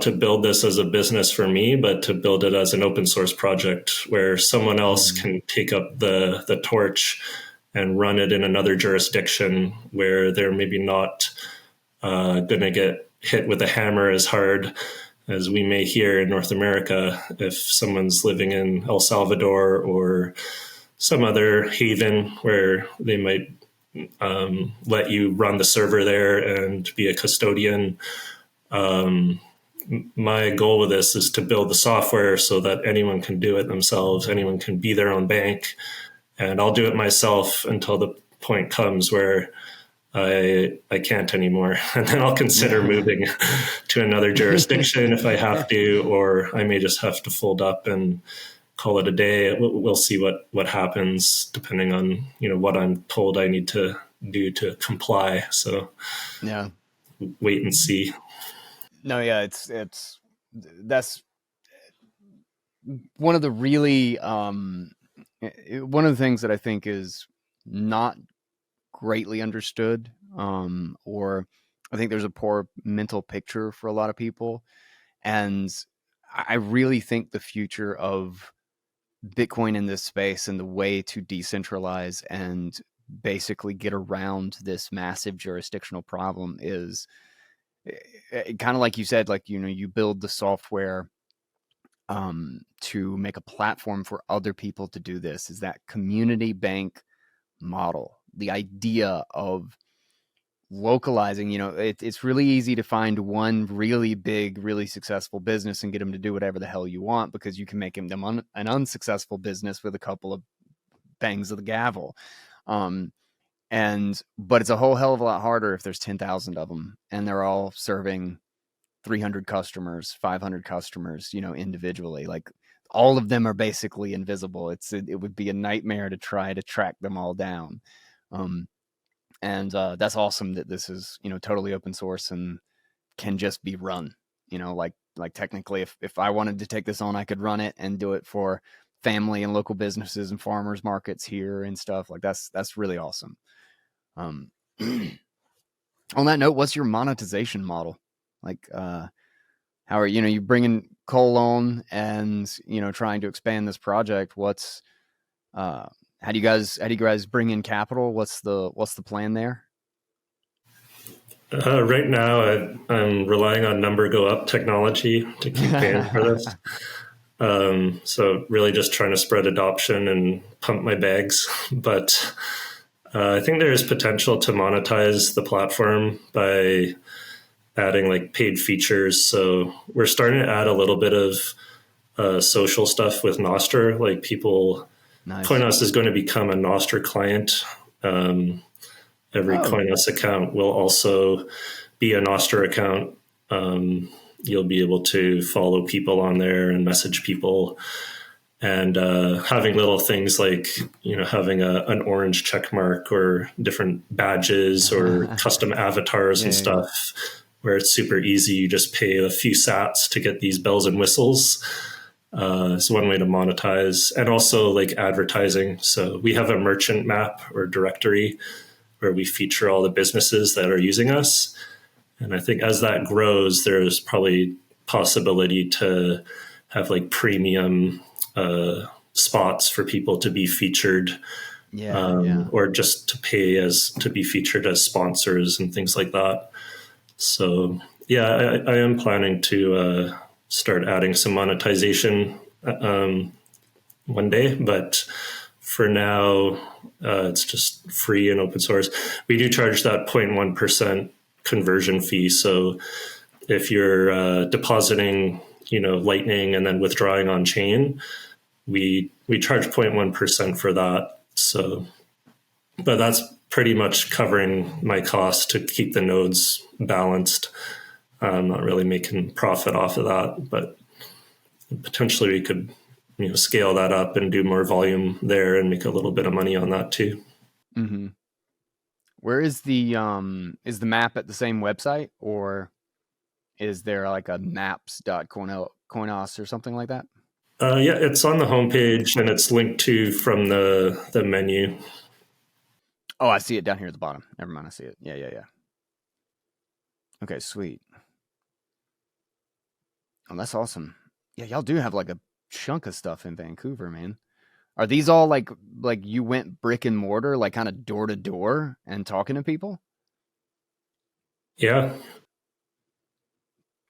Speaker 1: to build this as a business for me, but to build it as an open source project where someone else can take up the torch and run it in another jurisdiction where they're maybe not going to get hit with a hammer as hard as we may here in North America if someone's living in El Salvador or some other haven where they might let you run the server there and be a custodian. My goal with this is to build the software so that anyone can do it themselves. Anyone can be their own bank. And I'll do it myself until the point comes where I can't anymore. And then I'll consider moving to another jurisdiction if I have to, or I may just have to fold up and call it a day. We'll see what happens depending on, what I'm told I need to do to comply. So wait and see.
Speaker 2: No, yeah, that's one of the really, one of the things that I think is not greatly understood, or I think there's a poor mental picture for a lot of people. And I really think the future of Bitcoin in this space and the way to decentralize and basically get around this massive jurisdictional problem is kind of like you said, like, you build the software to make a platform for other people to do this, is that community bank model. The idea of localizing, it's really easy to find one really big, really successful business and get them to do whatever the hell you want, because you can make them an unsuccessful business with a couple of bangs of the gavel. But it's a whole hell of a lot harder if there's 10,000 of them and they're all serving 300 customers, 500 customers, individually. Like, all of them are basically invisible. It would be a nightmare to try to track them all down. That's awesome that this is, totally open source and can just be run, like technically if I wanted to take this on, I could run it and do it for family and local businesses and farmers markets here and stuff. Like, that's really awesome. On that note, what's your monetization model? Like, how are you bringing Cole on and trying to expand this project? What's how do you guys bring in capital? What's the plan there?
Speaker 1: Right now, I'm relying on number go up technology to keep paying for this. So really just trying to spread adoption and pump my bags. But I think there is potential to monetize the platform by adding like paid features. So we're starting to add a little bit of social stuff with Nostr. Like, people, nice. Coinos is going to become a Nostr client. Every Coinos account will also be a Nostr account. You'll be able to follow people on there and message people. and having little things like, having an orange check mark or different badges or custom avatars and stuff, where it's super easy. You just pay a few sats to get these bells and whistles. Is one way to monetize, and also like advertising. So we have a merchant map or directory where we feature all the businesses that are using us. And I think as that grows, there's probably possibility to have like premium spots for people to be featured, or just to pay as to be featured as sponsors and things like that. So yeah, I am planning to start adding some monetization one day, but for now, it's just free and open source. We do charge that 0.1% conversion fee. So if you're depositing, Lightning and then withdrawing on chain, we charge 0.1% for that. So, but that's pretty much covering my cost to keep the nodes balanced. I'm not really making profit off of that, but potentially we could, scale that up and do more volume there and make a little bit of money on that too.
Speaker 2: Mm-hmm. Where is the map at the same website, or is there like a maps.coinos or something like that?
Speaker 1: Yeah, it's on the homepage and it's linked to from the menu.
Speaker 2: Oh, I see it down here at the bottom. Never mind, I see it. Yeah. Okay, sweet. Oh, that's awesome. Yeah, y'all do have like a chunk of stuff in Vancouver, man. Are these all like you went brick and mortar, like kind of door to door and talking to people?
Speaker 1: Yeah.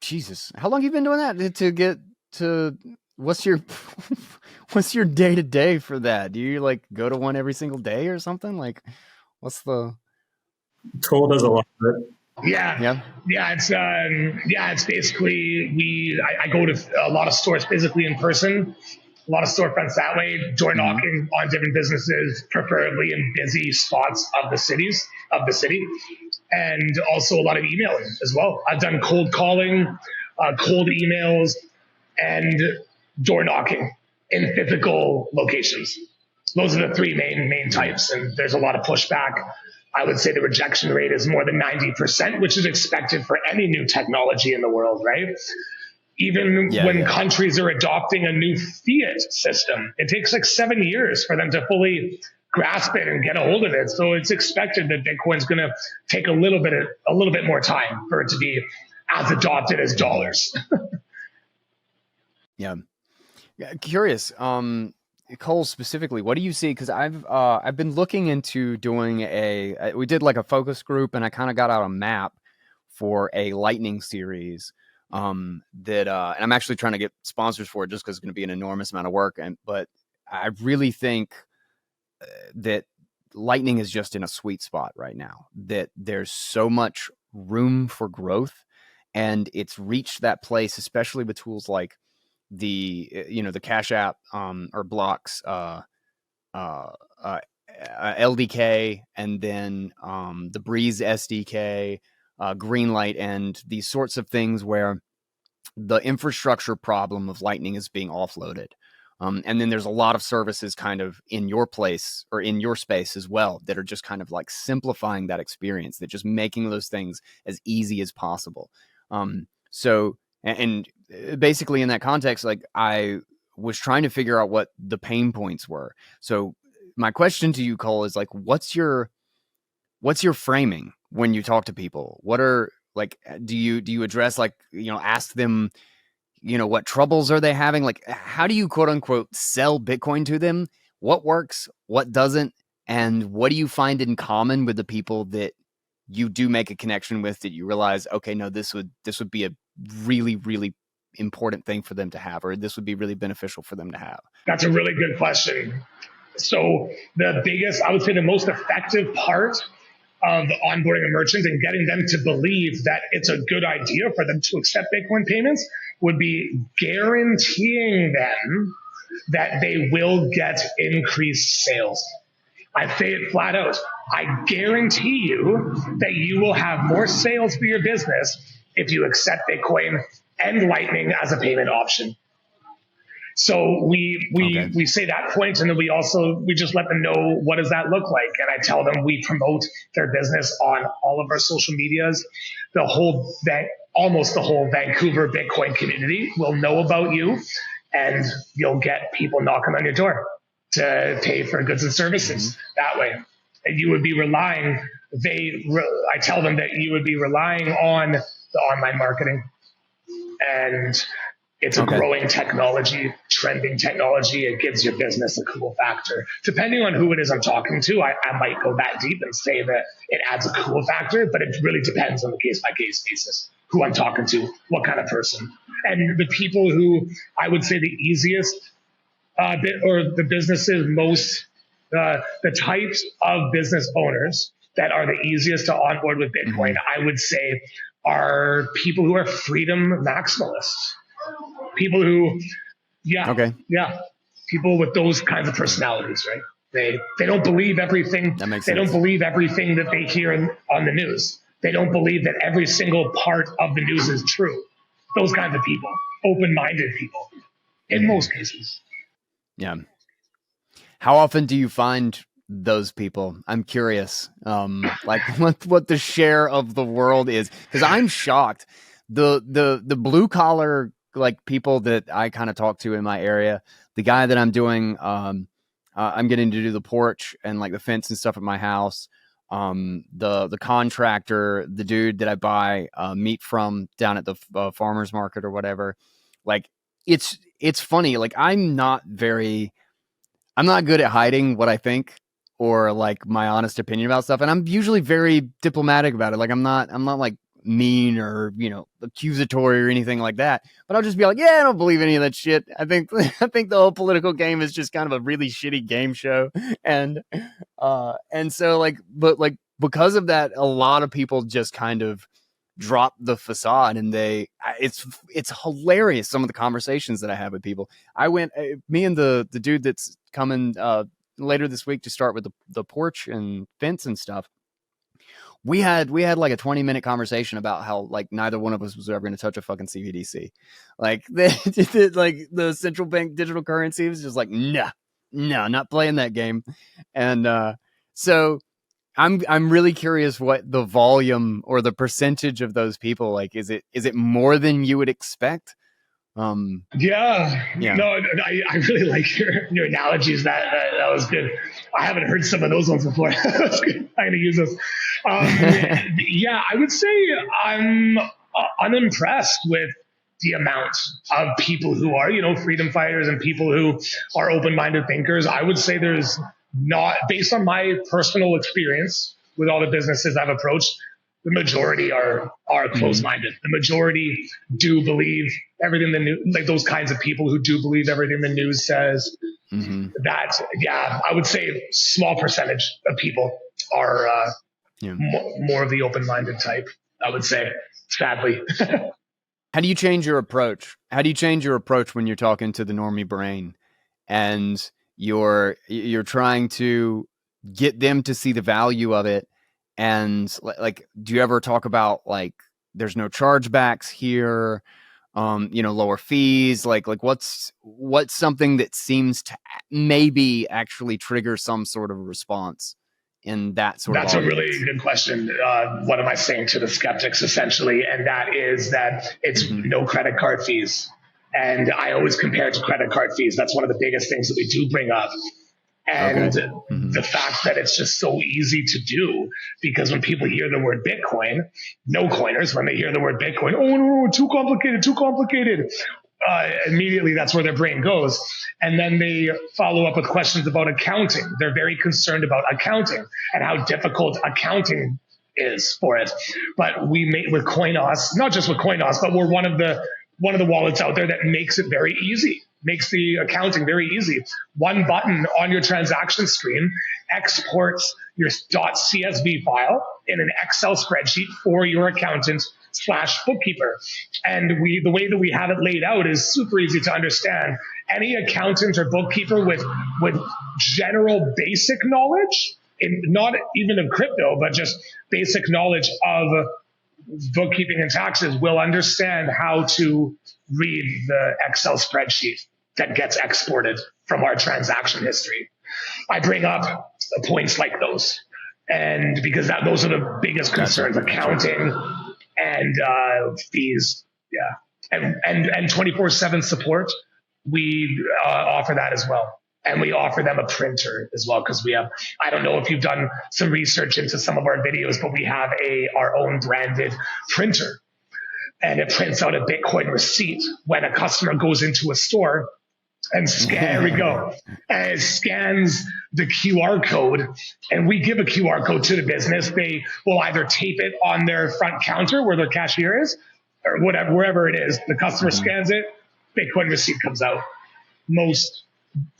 Speaker 2: Jesus, how long have you been doing that to get to? What's your day to day for that? Do you like go to one every single day or something? Like, what's the?
Speaker 1: Cole does a lot of it.
Speaker 3: Yeah. It's basically I go to a lot of stores physically in person, a lot of storefronts that way, door knocking on different businesses, preferably in busy spots of the city, and also a lot of emailing as well. I've done cold calling, cold emails, and door knocking in physical locations. Those are the three main types, and there's a lot of pushback. I would say the rejection rate is more than 90%, which is expected for any new technology in the world, right? Even when countries are adopting a new fiat system, it takes like 7 years for them to fully grasp it and get a hold of it. So it's expected that Bitcoin's going to take a little bit more time for it to be as adopted as dollars.
Speaker 2: Yeah. Curious. Cole, specifically, what do you see? Because I've been looking into doing we did like a focus group, and I kind of got out a map for a Lightning series and I'm actually trying to get sponsors for it just because it's going to be an enormous amount of work. But I really think that Lightning is just in a sweet spot right now, that there's so much room for growth, and it's reached that place, especially with tools like the Cash App or Blocks LDK, and then the Breeze SDK, Greenlight, and these sorts of things where the infrastructure problem of Lightning is being offloaded. And then there's a lot of services kind of in your place or in your space as well that are just kind of like simplifying that experience, that just making those things as easy as possible. And basically in that context, like I was trying to figure out what the pain points were. So my question to you, Cole, is like, what's your framing when you talk to people? What are like, do you address like, ask them, what troubles are they having? Like, how do you quote unquote sell Bitcoin to them? What works, what doesn't, and what do you find in common with the people that you do make a connection with, that you realize, okay, no, this would be a really, really important thing for them to have, or this would be really beneficial for them to have?
Speaker 3: That's a really good question. So I would say the most effective part of onboarding a merchant and getting them to believe that it's a good idea for them to accept Bitcoin payments would be guaranteeing them that they will get increased sales. I say it flat out. I guarantee you that you will have more sales for your business if you accept Bitcoin and Lightning as a payment option. So we say that point, and then we just let them know what does that look like. And I tell them we promote their business on all of our social medias. Almost the whole Vancouver Bitcoin community will know about you, and you'll get people knocking on your door to pay for goods and services that way. And you would be relying. I tell them that you would be relying on the online marketing, and it's a growing technology, trending technology. It gives your business a cool factor. Depending on who it is I'm talking to, I might go that deep and say that it adds a cool factor, but it really depends on the case-by-case basis, who I'm talking to, what kind of person. And the people who I would say the easiest or the businesses most, the types of business owners that are the easiest to onboard with Bitcoin, I would say are people who are freedom maximalists. People who, people with those kinds of personalities, right? They don't believe everything.
Speaker 2: That makes
Speaker 3: sense. They don't believe everything that they hear on the news. They don't believe that every single part of the news is true. Those kinds of people, open-minded people, in most cases.
Speaker 2: Yeah. How often do you find those people? I'm curious, like what the share of the world is, because I'm shocked. The blue collar like people that I kind of talk to in my area, the guy that I'm doing, I'm getting to do the porch and like the fence and stuff at my house. The contractor, the dude that I buy meat from down at the farmer's market or whatever. Like it's funny. Like I'm not good at hiding what I think or like my honest opinion about stuff. And I'm usually very diplomatic about it. Like I'm not like mean or, accusatory or anything like that, but I'll just be like, yeah, I don't believe any of that shit. I think the whole political game is just kind of a really shitty game show. And so like, but like, because of that, a lot of people just kind of drop the facade, and it's hilarious. Some of the conversations that I have with people. Me and the dude that's coming later this week to start with the porch and fence and stuff. We had like a 20-minute conversation about how like neither one of us was ever going to touch a fucking CBDC. Like the central bank digital currency was just like, no, not playing that game. And so I'm really curious what the volume or the percentage of those people, like, is it more than you would expect?
Speaker 3: Yeah. No, I really like your analogies. That was good. I haven't heard some of those ones before. That's good. I'm going to use those. Yeah, I would say I'm unimpressed with the amount of people who are, freedom fighters and people who are open-minded thinkers. I would say there's not, based on my personal experience with all the businesses I've approached, the majority are closed-minded. The majority do believe everything the news, like those kinds of people who do believe everything the news says. That, I would say small percentage of people are more of the open-minded type, I would say, sadly.
Speaker 2: How do you change your approach? How do you change your approach when you're talking to the normie brain and you're trying to get them to see the value of it? And like, do you ever talk about like, there's no chargebacks here, lower fees? Like what's something that seems to maybe actually trigger some sort of response in that sort
Speaker 3: That's
Speaker 2: of audience?
Speaker 3: A really good question. What am I saying to the skeptics essentially? And that is that it's no credit card fees. And I always compare it to credit card fees. That's one of the biggest things that we do bring up. And the fact that it's just so easy to do, because when people hear the word Bitcoin, no coiners, when they hear the word Bitcoin, oh no, too complicated. Immediately that's where their brain goes. And then they follow up with questions about accounting. They're very concerned about accounting and how difficult accounting is for it. But we make with Coinos, not just with Coinos, but we're one of the wallets out there that makes it very easy. Makes the accounting very easy. One button on your transaction screen exports your .csv file in an Excel spreadsheet for your accountant / bookkeeper. And the way that we have it laid out is super easy to understand. Any accountant or bookkeeper with general basic knowledge, not even of crypto, but just basic knowledge of bookkeeping and taxes, will understand how to read the Excel spreadsheet that gets exported from our transaction history. I bring up points like those, and because those are the biggest concerns: accounting and fees. Yeah, and 24/7 support. We offer that as well, and we offer them a printer as well because we have. I don't know if you've done some research into some of our videos, but we have our own branded printer, and it prints out a Bitcoin receipt when a customer goes into a store. And there we go. And it scans the QR code, and we give a QR code to the business. They will either tape it on their front counter where their cashier is, or whatever, wherever it is. The customer scans it, Bitcoin receipt comes out. Most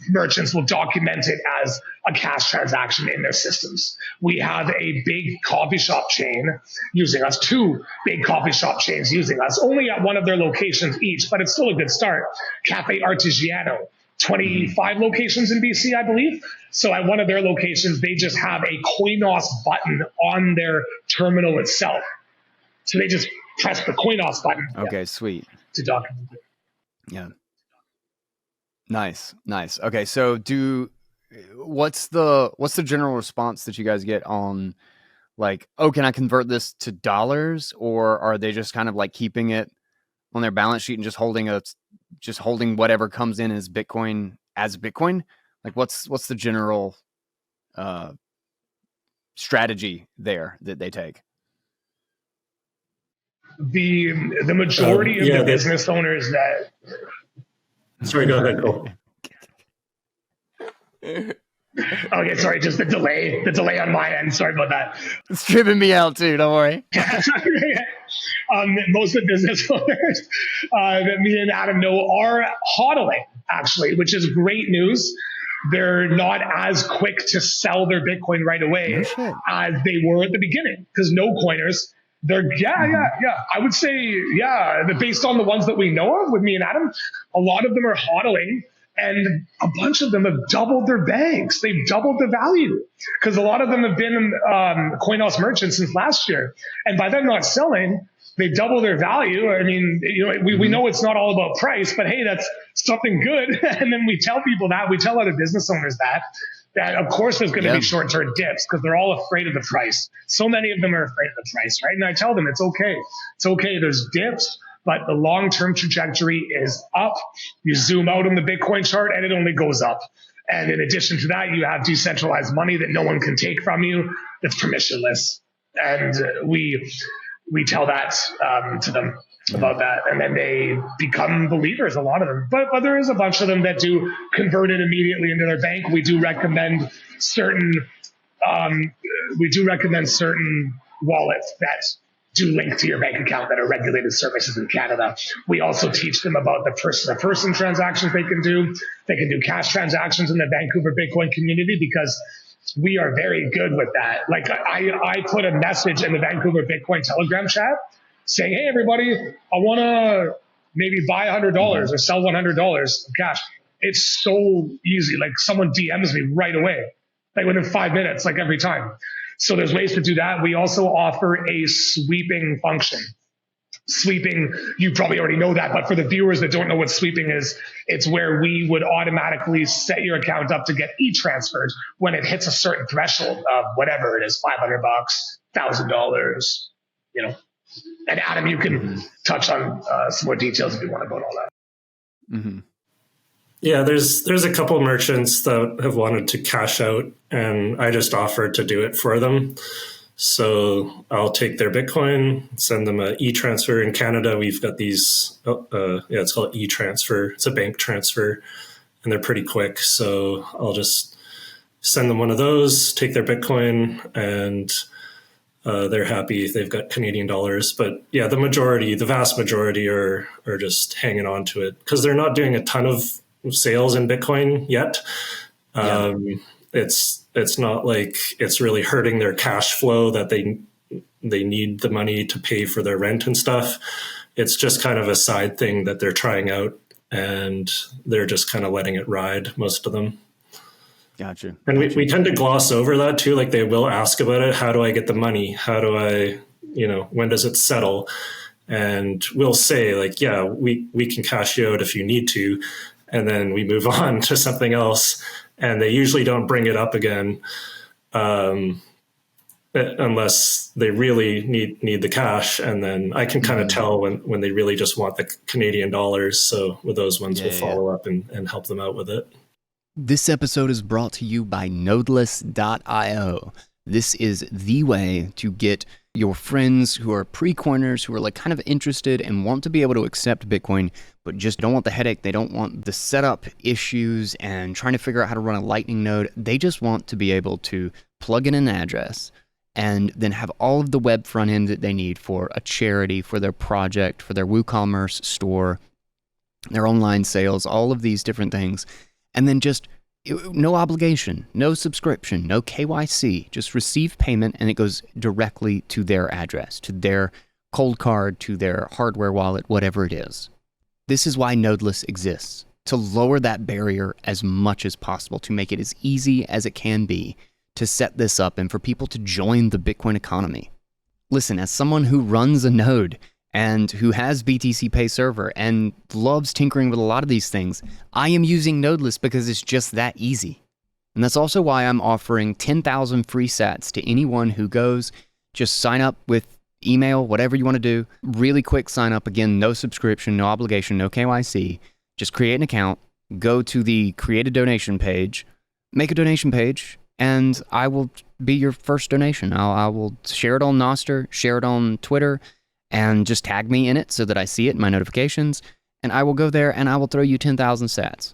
Speaker 3: merchants will document it as a cash transaction in their systems. We have a big coffee shop chain using us, 2 big coffee shop chains using us, only at one of their locations each, but it's still a good start. Cafe Artigiano, 25 locations in BC, I believe. So at one of their locations, they just have a Coinos button on their terminal itself. So they just press the Coinos button.
Speaker 2: Okay, sweet.
Speaker 3: To document it.
Speaker 2: Yeah. Nice. Okay, so what's the general response that you guys get on, like, oh, can I convert this to dollars, or are they just kind of like keeping it on their balance sheet and just holding whatever comes in as Bitcoin? Like, what's the general strategy there that they take?
Speaker 3: The majority of the business owners that.
Speaker 1: Sorry, go ahead, Cole.
Speaker 3: Okay, sorry, just the delay on my end. Sorry about that.
Speaker 2: It's tripping me out too, don't worry.
Speaker 3: Most of the business owners that me and Adam know are hodling, actually, which is great news. They're not as quick to sell their Bitcoin right away as they were at the beginning, because no coiners. They're I would say based on the ones that we know of with me and Adam, a lot of them are hodling, and a bunch of them have doubled their banks. They've doubled the value because a lot of them have been Coinos merchants since last year, and by them not selling, they double their value. I mean, we know it's not all about price, but hey, that's something good. And then we tell people that, we tell other business owners that of course there's going to be short-term dips because they're all afraid of the price. So many of them are afraid of the price, right? And I tell them it's okay. It's okay. There's dips, but the long-term trajectory is up. You zoom out on the Bitcoin chart and it only goes up. And in addition to that, you have decentralized money that no one can take from you. That's permissionless. And we tell that to them about that, and then they become believers, a lot of them. But there is a bunch of them that do convert it immediately into their bank. We do recommend certain wallets that do link to your bank account that are regulated services in Canada. We also teach them about the person-to-person transactions they can do. They can do cash transactions in the Vancouver Bitcoin community because we are very good with that. Like I put a message in the Vancouver Bitcoin Telegram chat saying, hey, everybody, I want to maybe buy $100 or sell $100 of cash. It's so easy. Like someone DMs me right away, like within 5 minutes, like every time. So there's ways to do that. We also offer a sweeping function. Sweeping, you probably already know that, but for the viewers that don't know what sweeping is, it's where we would automatically set your account up to get e-transferred when it hits a certain threshold of whatever it is, $500, $1,000, And Adam, you can touch on some more details if you want about all that.
Speaker 2: Mm-hmm.
Speaker 1: Yeah, there's a couple merchants that have wanted to cash out, and I just offered to do it for them. So I'll take their Bitcoin, send them an e-transfer. In Canada, we've got these, it's called e-transfer. It's a bank transfer, and they're pretty quick. So I'll just send them one of those, take their Bitcoin, and they're happy. They've got Canadian dollars. But yeah, the vast majority are just hanging on to it because they're not doing a ton of sales in Bitcoin yet. It's not like it's really hurting their cash flow that they need the money to pay for their rent and stuff. It's just kind of a side thing that they're trying out, and they're just kind of letting it ride, most of them.
Speaker 2: Gotcha.
Speaker 1: And we tend to gloss over that too. Like they will ask about it. How do I get the money? How do I, when does it settle? And we'll say like, yeah, we can cash you out if you need to. and then we move on to something else. And they usually don't bring it up again unless they really need the cash. And then I can kind of tell when they really just want the Canadian dollars. So with those ones, we'll follow up and help them out with it.
Speaker 2: This episode is brought to you by Nodeless.io. This is the way to get your friends who are pre-coiners, who are like kind of interested and want to be able to accept Bitcoin, but just don't want the headache. They don't want the setup issues and trying to figure out how to run a Lightning node. They just want to be able to plug in an address and then have all of the web front end that they need for a charity, for their project, for their WooCommerce store, their online sales, all of these different things. And then just no obligation, no subscription, no KYC, just receive payment and it goes directly to their address, to their cold card, to their hardware wallet, whatever it is. This is why Nodeless exists, to lower that barrier as much as possible, to make it as easy as it can be to set this up and for people to join the Bitcoin economy. Listen, as someone who runs a node and who has BTC Pay server and loves tinkering with a lot of these things, I am using Nodeless because it's just that easy. And that's also why I'm offering 10,000 free sats to anyone who goes. Just sign up with email, whatever you want to do. Really quick sign up. Again, no subscription, no obligation, no KYC. Just create an account, go to the create a donation page, make a donation page, and I will be your first donation. I will share it on Nostr, share it on Twitter, and just tag me in it so that I see it in my notifications, and I will go there and I will throw you 10,000 sats.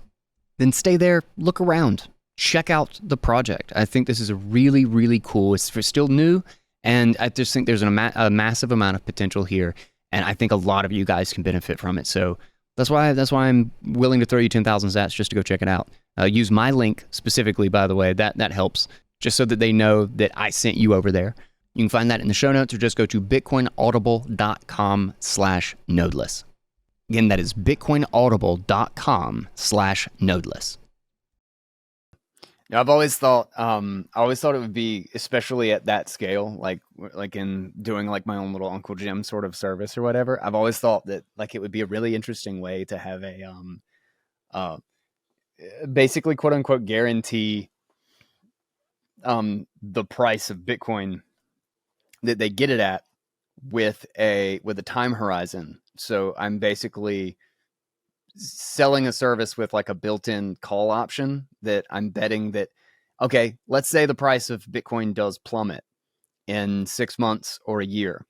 Speaker 2: Then stay there, look around, check out the project. I think this is a really, really cool. It's still new, and I just think there's a massive amount of potential here, and I think a lot of you guys can benefit from it. So that's why I'm willing to throw you 10,000 sats just to go check it out. Use my link specifically, by the way. That helps, just so that they know that I sent you over there. You can find that in the show notes or just go to bitcoinaudible.com/nodeless. Again, that is bitcoinaudible.com/nodeless. Now, I've always thought it would be, especially at that scale, like in doing like my own little Uncle Jim sort of service or whatever. I've always thought that like it would be a really interesting way to have a basically quote unquote guarantee the price of Bitcoin that they get it at with a time horizon. So I'm basically selling a service with like a built-in call option that I'm betting that, okay, let's say the price of Bitcoin does plummet in 6 months or a year.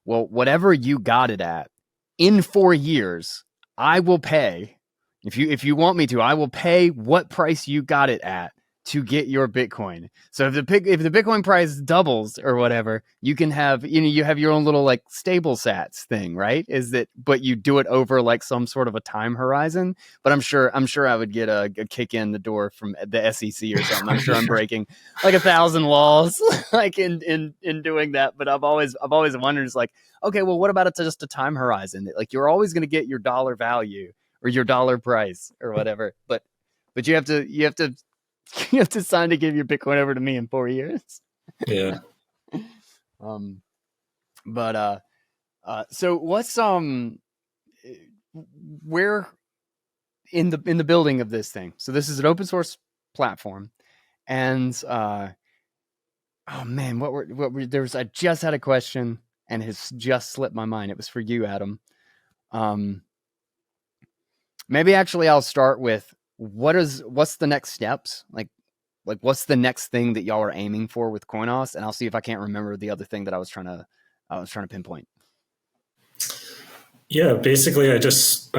Speaker 2: Well, whatever you got it at in 4 years, I will pay. If you want me to, I will pay what price you got it at to get your Bitcoin. So if the Bitcoin price doubles or whatever, you can have, you have your own little like stable sats thing, right? But you do it over like some sort of a time horizon. But I'm sure I would get a kick in the door from the SEC or something. I'm sure I'm breaking like 1,000 laws like in doing that. But I've always wondered, it's like, okay, well, what about just a time horizon? Like you're always going to get your dollar value or your dollar price or whatever. But you have to sign to give your Bitcoin over to me in 4 years.
Speaker 1: Yeah.
Speaker 2: So what's where in the building of this thing? So this is an open source platform, and oh man, I just had a question and has just slipped my mind. It was for you, Adam. Maybe actually I'll start with what's the next steps? Like what's the next thing that y'all are aiming for with Coinos? And I'll see if I can't remember the other thing that I was trying to pinpoint.
Speaker 1: Yeah, basically I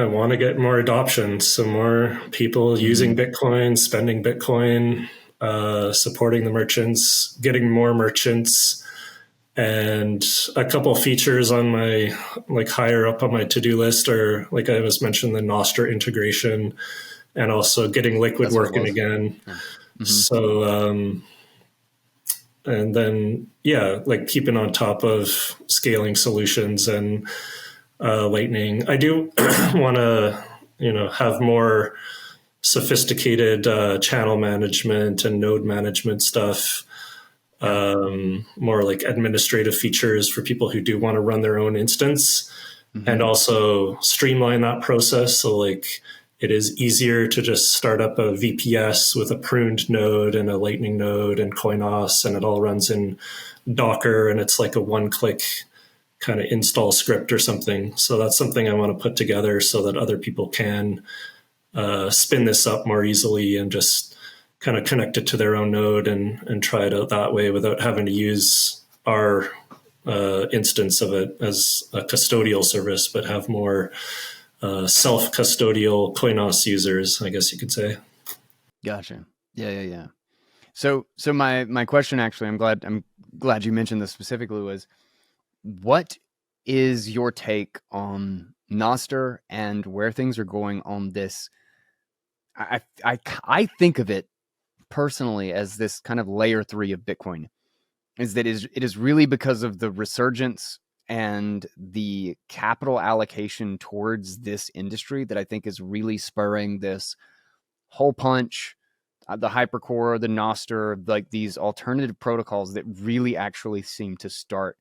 Speaker 1: want to get more adoption. So more people using Bitcoin, spending Bitcoin, supporting the merchants, getting more merchants, and a couple features on my, like higher up on my to-do list are, like I was mentioning, the Nostr integration, and also getting Liquid working again. Yeah. Mm-hmm. So, and then, yeah, like keeping on top of scaling solutions and Lightning. I do want to, have more sophisticated channel management and node management stuff. More like administrative features for people who do want to run their own instance, and also streamline that process. So like it is easier to just start up a VPS with a pruned node and a Lightning node and Coinos, and it all runs in Docker, and it's like a one-click kind of install script or something. So that's something I want to put together so that other people can spin this up more easily and just kind of connect it to their own node and try it out that way without having to use our instance of it as a custodial service, but have more self-custodial Coinos users, I guess you could say.
Speaker 2: Gotcha. Yeah. So my question, actually, I'm glad you mentioned this specifically, was what is your take on Nostr and where things are going on this? I think of it personally as this kind of layer 3 of Bitcoin. Is that it is really because of the resurgence and the capital allocation towards this industry that I think is really spurring this hole punch, the hypercore, the Nostr, like these alternative protocols that really actually seem to start,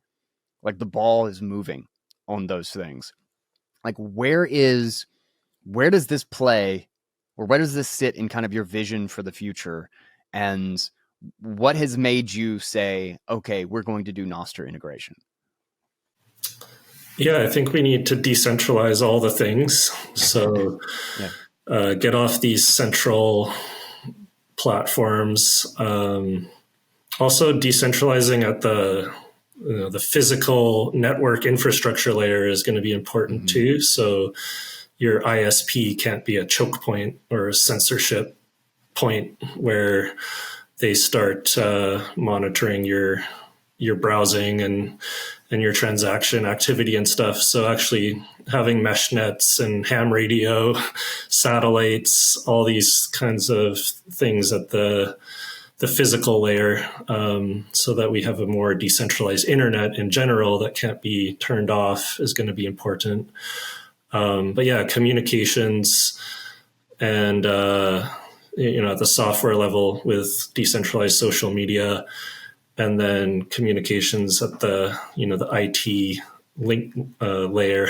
Speaker 2: like the ball is moving on those things. Like where does this play, or where does this sit in kind of your vision for the future? And what has made you say, okay, we're going to do Nostr integration?
Speaker 1: Yeah, I think we need to decentralize all the things. So get off these central platforms. Also decentralizing at the physical network infrastructure layer is going to be important too. So your ISP can't be a choke point or a censorship point where they start monitoring your browsing and your transaction activity and stuff. So actually having mesh nets and ham radio, satellites, all these kinds of things at the physical layer, so that we have a more decentralized internet in general that can't be turned off is going to be important. But yeah, communications and at the software level with decentralized social media, and then communications at the IT link layer,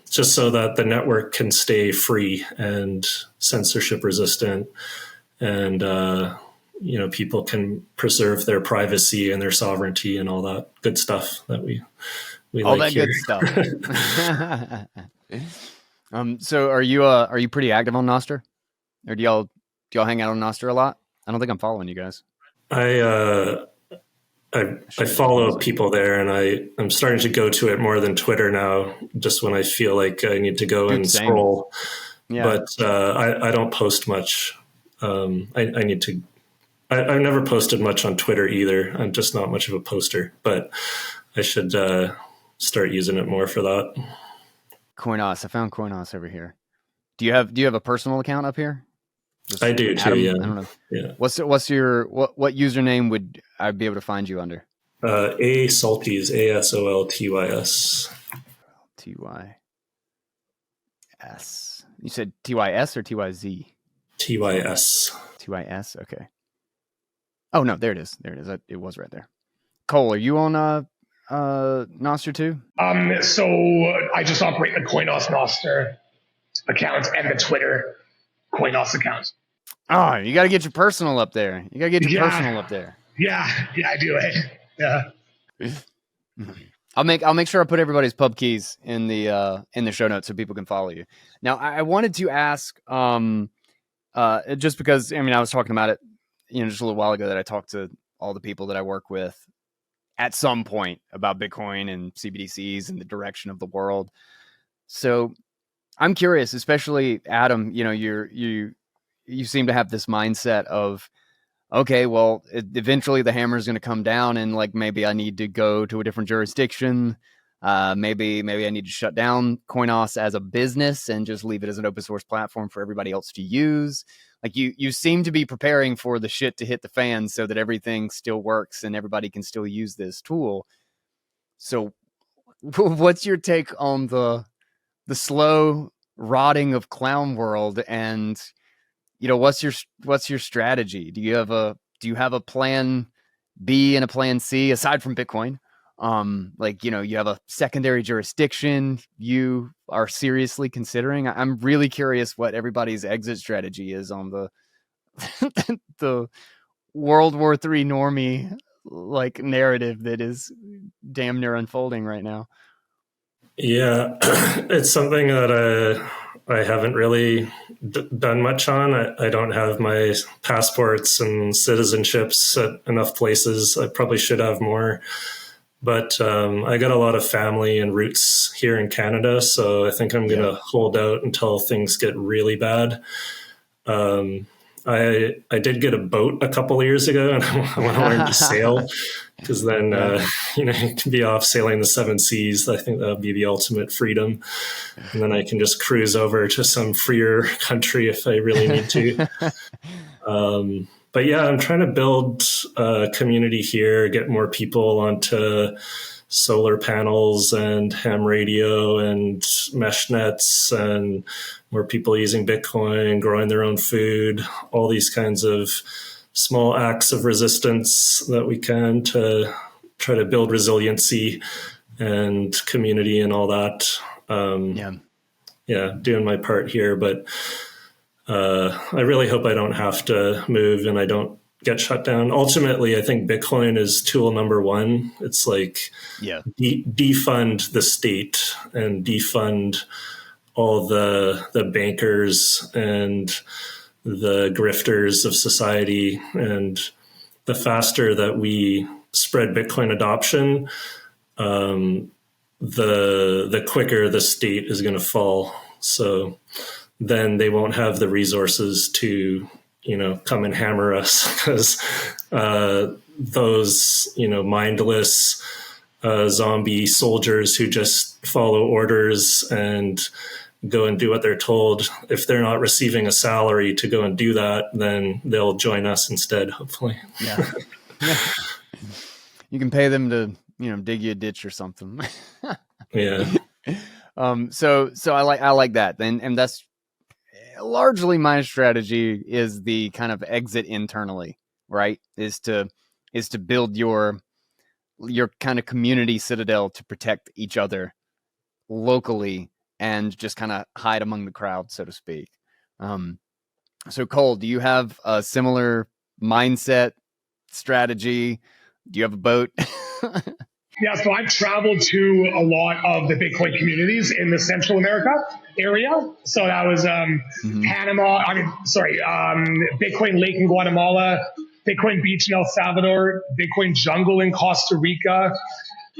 Speaker 1: just so that the network can stay free and censorship resistant, and people can preserve their privacy and their sovereignty and all that good stuff that we
Speaker 2: all
Speaker 1: like
Speaker 2: that
Speaker 1: here.
Speaker 2: Good stuff. So are you pretty active on Nostr, or do y'all hang out on Nostr a lot? I don't think I'm following you guys.
Speaker 1: I follow people there, and I'm starting to go to it more than Twitter now, just when I feel like I need to go and scroll. Yeah. But I don't post much. I need to. I've never posted much on Twitter either. I'm just not much of a poster, but I should start using it more for that.
Speaker 2: Coinos. I found Coinos over here. Do you have a personal account up here?
Speaker 1: Just I do
Speaker 2: Adam,
Speaker 1: too. Yeah.
Speaker 2: I don't know.
Speaker 1: Yeah.
Speaker 2: What username would I be able to find you under?
Speaker 1: A Saltys, ASOLTYS.
Speaker 2: TYS. You said TYS or TYZ?
Speaker 1: TYS.
Speaker 2: TYS. Okay. Oh no, there it is. It was right there. Cole, are you on Nostr too?
Speaker 3: So I just operate the Coinos Nostr account and the Twitter Coinos account.
Speaker 2: Oh, you got to get your personal up there.
Speaker 3: Yeah, I do. Yeah.
Speaker 2: I'll make sure I put everybody's pub keys in the show notes so people can follow you. Now, I wanted to ask, just because I was talking about it, just a little while ago, that I talked to all the people that I work with at some point about Bitcoin and CBDCs and the direction of the world. So I'm curious, especially Adam, you seem to have this mindset of, okay, well, eventually the hammer is going to come down, and like maybe I need to go to a different jurisdiction. Maybe I need to shut down Coinos as a business and just leave it as an open source platform for everybody else to use. Like you seem to be preparing for the shit to hit the fan so that everything still works and everybody can still use this tool. So what's your take on the slow rotting of clown world, and what's your strategy? Do you have a plan B and a plan C aside from Bitcoin? Like, you know, you have a secondary jurisdiction you are seriously considering? I'm really curious what everybody's exit strategy is on the the World War III normie like narrative that is damn near unfolding right now.
Speaker 1: Yeah, it's something that I haven't really done much on. I don't have my passports and citizenships at enough places. I probably should have more. But I got a lot of family and roots here in Canada, so I think I'm going to hold out until things get really bad. I did get a boat a couple of years ago, and I want to learn to sail because then you can be off sailing the seven seas. I think that would be the ultimate freedom, and then I can just cruise over to some freer country if I really need to. But yeah, I'm trying to build a community here, get more people onto solar panels and ham radio and mesh nets, and more people using Bitcoin, growing their own food, all these kinds of small acts of resistance that we can to try to build resiliency and community and all that. Doing my part here, but I really hope I don't have to move and I don't get shut down. Ultimately, I think Bitcoin is tool number one. It's like defund the state and defund all the bankers and the grifters of society. And the faster that we spread Bitcoin adoption, the quicker the state is going to fall. So then they won't have the resources to, come and hammer us because those, mindless zombie soldiers who just follow orders and go and do what they're told, if they're not receiving a salary to go and do that, then they'll join us instead, hopefully.
Speaker 2: Yeah. You can pay them to, dig you a ditch or something.
Speaker 1: Yeah.
Speaker 2: So I like that. And that's largely my strategy, is the kind of exit internally, right? Is to build your kind of community citadel to protect each other locally and just kind of hide among the crowd, so to speak. So Cole, do you have a similar mindset, strategy? Do you have a boat?
Speaker 3: Yeah, so I've traveled to a lot of the Bitcoin communities in the Central America area. So that was Panama, Bitcoin Lake in Guatemala, Bitcoin Beach in El Salvador, Bitcoin Jungle in Costa Rica,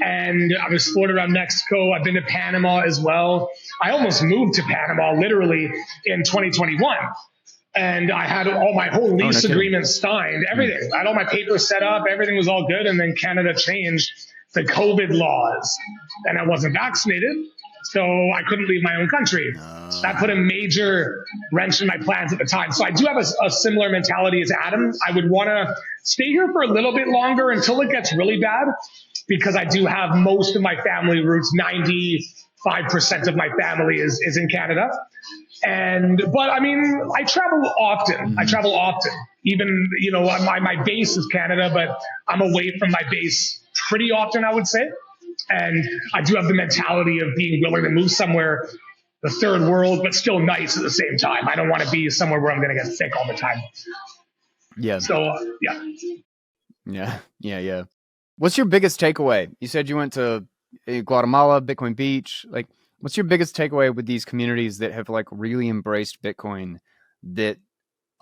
Speaker 3: and I've explored around Mexico. I've been to Panama as well. I almost moved to Panama literally in 2021. And I had all my whole lease agreements signed, everything. I had all my papers set up, everything was all good. And then Canada changed the COVID laws, and I wasn't vaccinated, so I couldn't leave my own country. That put a major wrench in my plans at the time. So I do have a similar mentality as Adam. I would want to stay here for a little bit longer until it gets really bad, because I do have most of my family roots. 95% of my family is in Canada. But I mean, I travel often. Even, my base is Canada, but I'm away from my base pretty often, I would say. And I do have the mentality of being willing to move somewhere, the third world, but still nice at the same time. I don't want to be somewhere where I'm going to get sick all the time.
Speaker 2: Yeah.
Speaker 3: So,
Speaker 2: Yeah. What's your biggest takeaway? You said you went to Guatemala, Bitcoin Beach. Like, what's your biggest takeaway with these communities that have like really embraced Bitcoin that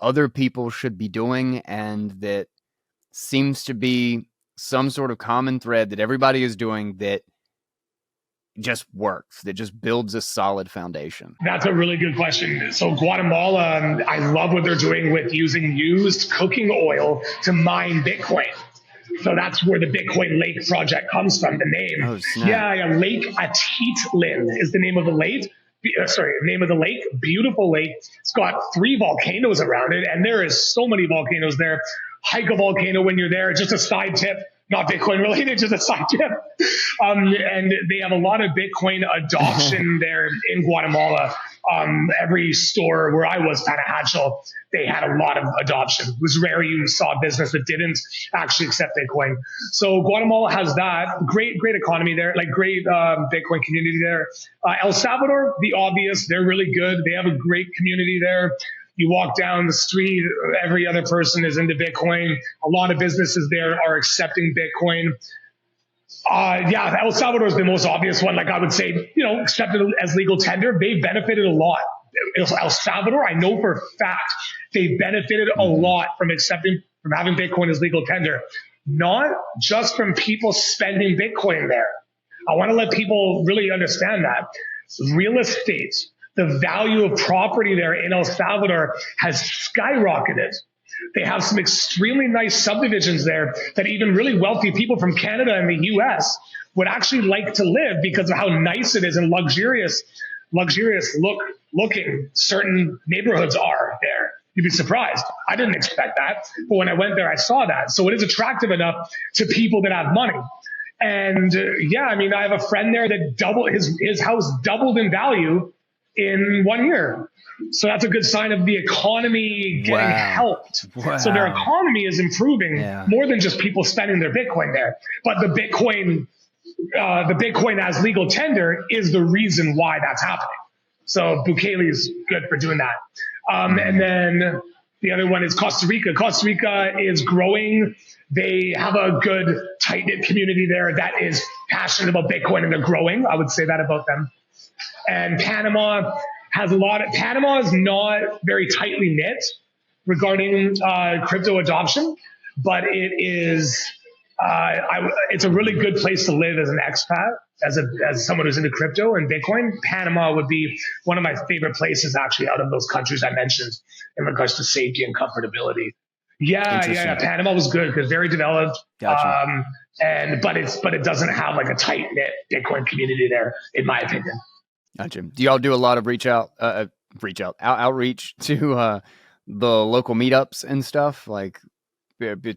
Speaker 2: other people should be doing, and that seems to be some sort of common thread that everybody is doing that just works, that just builds a solid foundation?
Speaker 3: That's a really good question. So Guatemala, I love what they're doing with using used cooking oil to mine Bitcoin. So that's where the Bitcoin Lake project comes from, the name.
Speaker 2: Oh, snap.
Speaker 3: Yeah, Lake Atitlan is the name of the lake. Beautiful lake. It's got 3 volcanoes around it, and there is so many volcanoes there. Hike a volcano when you're there. Just a side tip, not Bitcoin related, just a side tip. And they have a lot of Bitcoin adoption there in Guatemala. Every store where I was, Panajachel, they had a lot of adoption. It was rare you saw a business that didn't actually accept Bitcoin. So Guatemala has that great economy there, like great Bitcoin community there. El Salvador, the obvious, they're really good. They have a great community there. You walk down the street, every other person is into Bitcoin. A lot of businesses there are accepting Bitcoin. El Salvador is the most obvious one. Like I would say, accepted as legal tender. They benefited a lot. El Salvador, I know for a fact, they benefited a lot from having Bitcoin as legal tender. Not just from people spending Bitcoin there. I want to let people really understand that. Real estate, the value of property there in El Salvador has skyrocketed. They have some extremely nice subdivisions there that even really wealthy people from Canada and the US would actually like to live because of how nice it is and luxurious looking certain neighborhoods are there. You'd be surprised. I didn't expect that. But when I went there, I saw that. So it is attractive enough to people that have money. And I have a friend there that doubled his house doubled in value in 1 year. So that's a good sign of the economy getting helped. Wow. So their economy is improving more than just people spending their Bitcoin there. But the Bitcoin as legal tender is the reason why that's happening. So Bukele's good for doing that. And then the other one is Costa Rica. Costa Rica is growing. They have a good tight-knit community there that is passionate about Bitcoin, and they're growing. I would say that about them. And Panama is not very tightly knit regarding crypto adoption, but it is it's a really good place to live as an expat, as someone who's into crypto and Bitcoin. Panama would be one of my favorite places actually out of those countries I mentioned in regards to safety and comfortability. Yeah. Panama was good because very developed. Gotcha. But it doesn't have like a tight knit Bitcoin community there, in my opinion.
Speaker 2: Gotcha. Do y'all do a lot of outreach to the local meetups and stuff, like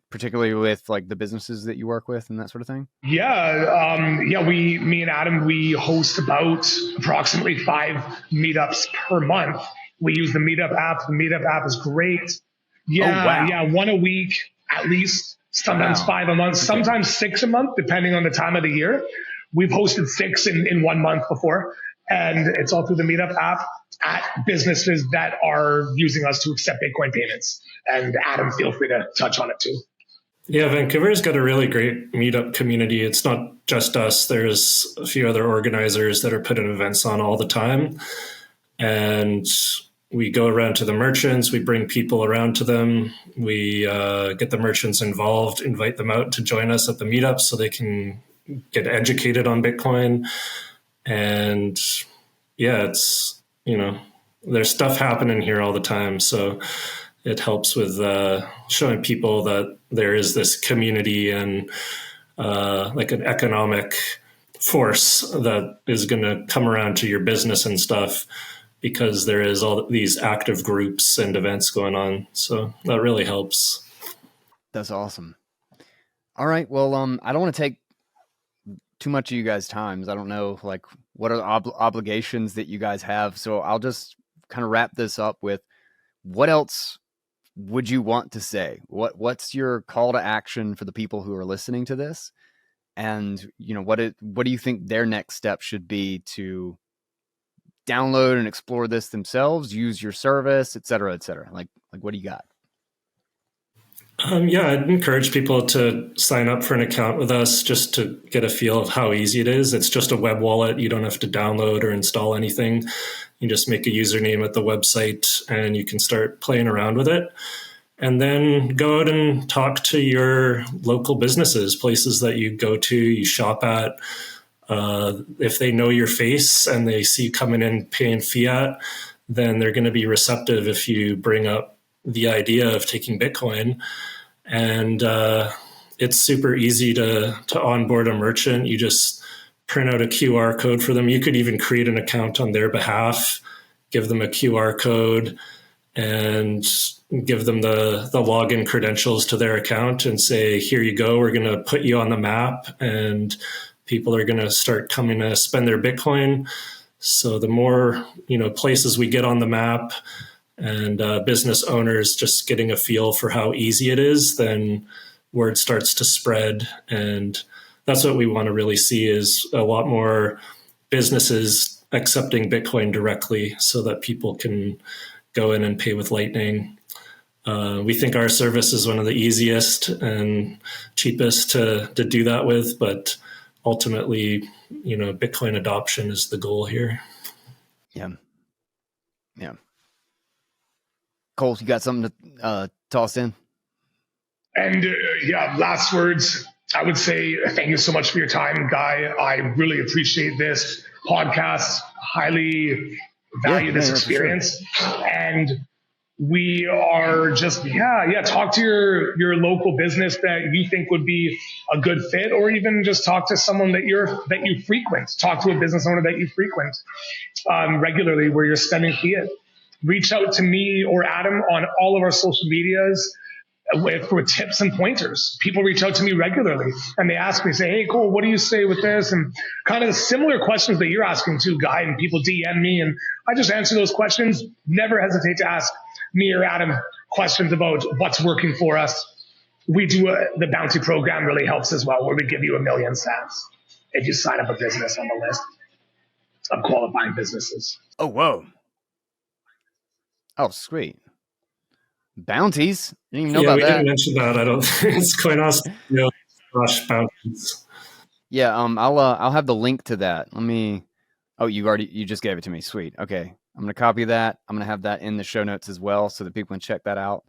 Speaker 2: particularly with like the businesses that you work with and that sort of thing? Me and Adam, we host about approximately 5 meetups per month. We use the Meetup app. The Meetup app is great. One a week at least, sometimes 5 a month, sometimes 6 a month, depending on the time of the year. We've hosted 6 in 1 month before, and it's all through the Meetup app at businesses that are using us to accept Bitcoin payments. And Adam, feel free to touch on it too.
Speaker 1: Yeah, Vancouver's got a really great meetup community. It's not just us. There's a few other organizers that are putting events on all the time. And we go around to the merchants, we bring people around to them, we get the merchants involved, invite them out to join us at the meetup so they can get educated on Bitcoin. And it's, there's stuff happening here all the time. So it helps with showing people that there is this community and like an economic force that is going to come around to your business and stuff, because there is all these active groups and events going on. So that really helps.
Speaker 2: That's awesome. All right. Well, I don't want to take too much of you guys' times. I don't know, like, what are the obligations that you guys have. So I'll just kind of wrap this up with, what else would you want to say? What's your call to action for the people who are listening to this? And, what do you think their next step should be to download and explore this themselves, use your service, et cetera, et cetera? Like what do you got?
Speaker 1: I'd encourage people to sign up for an account with us just to get a feel of how easy it is. It's just a web wallet. You don't have to download or install anything. You just make a username at the website and you can start playing around with it. And then go out and talk to your local businesses, places that you go to, you shop at. If they know your face and they see you coming in paying fiat, then they're going to be receptive if you bring up the idea of taking Bitcoin. And it's super easy to onboard a merchant. You just print out a QR code for them. You could even create an account on their behalf, give them a QR code, and give them the login credentials to their account and say, here you go, we're going to put you on the map, and people are going to start coming to spend their Bitcoin. So the more, places we get on the map, and business owners just getting a feel for how easy it is, then word starts to spread. And that's what we want to really see, is a lot more businesses accepting Bitcoin directly so that people can go in and pay with Lightning. We think our service is one of the easiest and cheapest to do that with, but ultimately, Bitcoin adoption is the goal here.
Speaker 2: Yeah. Cole, you got something to toss in?
Speaker 3: And last words. I would say thank you so much for your time, Guy. I really appreciate this podcast. Highly value this experience. Sure. And we are just, talk to your local business that you think would be a good fit, or even just talk to someone that you frequent. Talk to a business owner that you frequent regularly, where you're spending fiat. Reach out to me or Adam on all of our social medias for tips and pointers. People reach out to me regularly and they ask me, say, hey, Cole, what do you say with this? And kind of the similar questions that you're asking to, Guy, and people DM me, and I just answer those questions. Never hesitate to ask me or Adam questions about what's working for us. We do the bounty program really helps as well, where we give you 1 million sats if you sign up a business on the list of qualifying businesses.
Speaker 2: Oh, whoa. Oh, sweet. Bounties? I didn't even know about that.
Speaker 1: We didn't mention that. I don't think it's Coinos bounties.
Speaker 2: Yeah, I'll have the link to that. Let me. Oh, you just gave it to me. Sweet. Okay, I'm gonna copy that. I'm gonna have that in the show notes as well, so that people can check that out.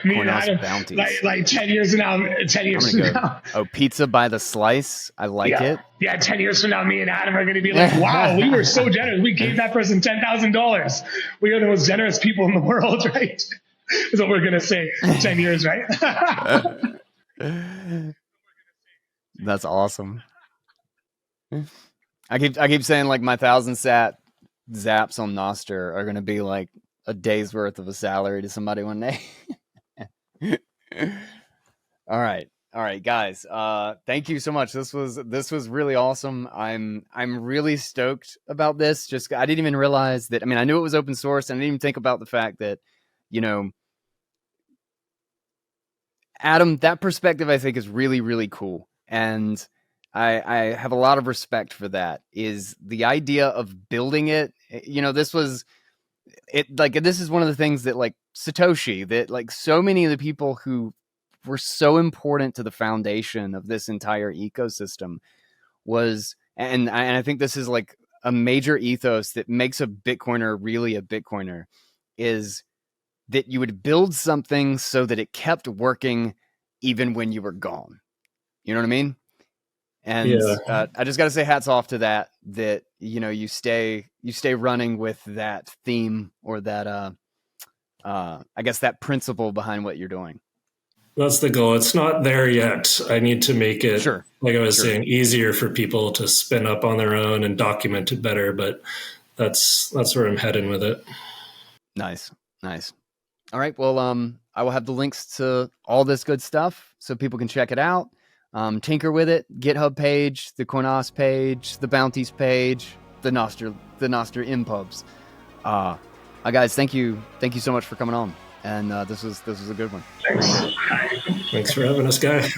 Speaker 3: Coinos bounties. Like 10 years from now. 10 years from now.
Speaker 2: Oh, pizza by the slice. I like it.
Speaker 3: Yeah, 10 years from now, me and Adam are going to be like, wow, we were so generous. We gave that person $10,000. We are the most generous people in the world, right? Is what we're going to say 10 years, right?
Speaker 2: That's awesome. I keep saying, like, my 1,000 sat zaps on Nostr are going to be like a day's worth of a salary to somebody one day. All right, guys. Thank you so much. This was really awesome. I'm really stoked about this. I didn't even realize that. I mean, I knew it was open source, and I didn't even think about the fact that, Adam, that perspective I think is really, really cool. And I have a lot of respect for that. Is the idea of building it, this was it, like, this is one of the things that, like, Satoshi, that, like, so many of the people who were so important to the foundation of this entire ecosystem was, and I think this is like a major ethos that makes a Bitcoiner really a Bitcoiner, is that you would build something so that it kept working even when you were gone. You know what I mean? And I just got to say hats off to that you stay running with that theme, or that I guess that principle behind what you're doing.
Speaker 1: That's the goal. It's not there yet. I need to make it, like I was saying, easier for people to spin up on their own and document it better. But that's where I'm heading with it.
Speaker 2: Nice. All right. Well, I will have the links to all this good stuff so people can check it out. Tinker with it. GitHub page, the Coinos page, the Bounties page, the Nostr impubs. Guys, thank you so much for coming on. And this was a good one.
Speaker 3: Thanks.
Speaker 1: Thanks for having us, Guy.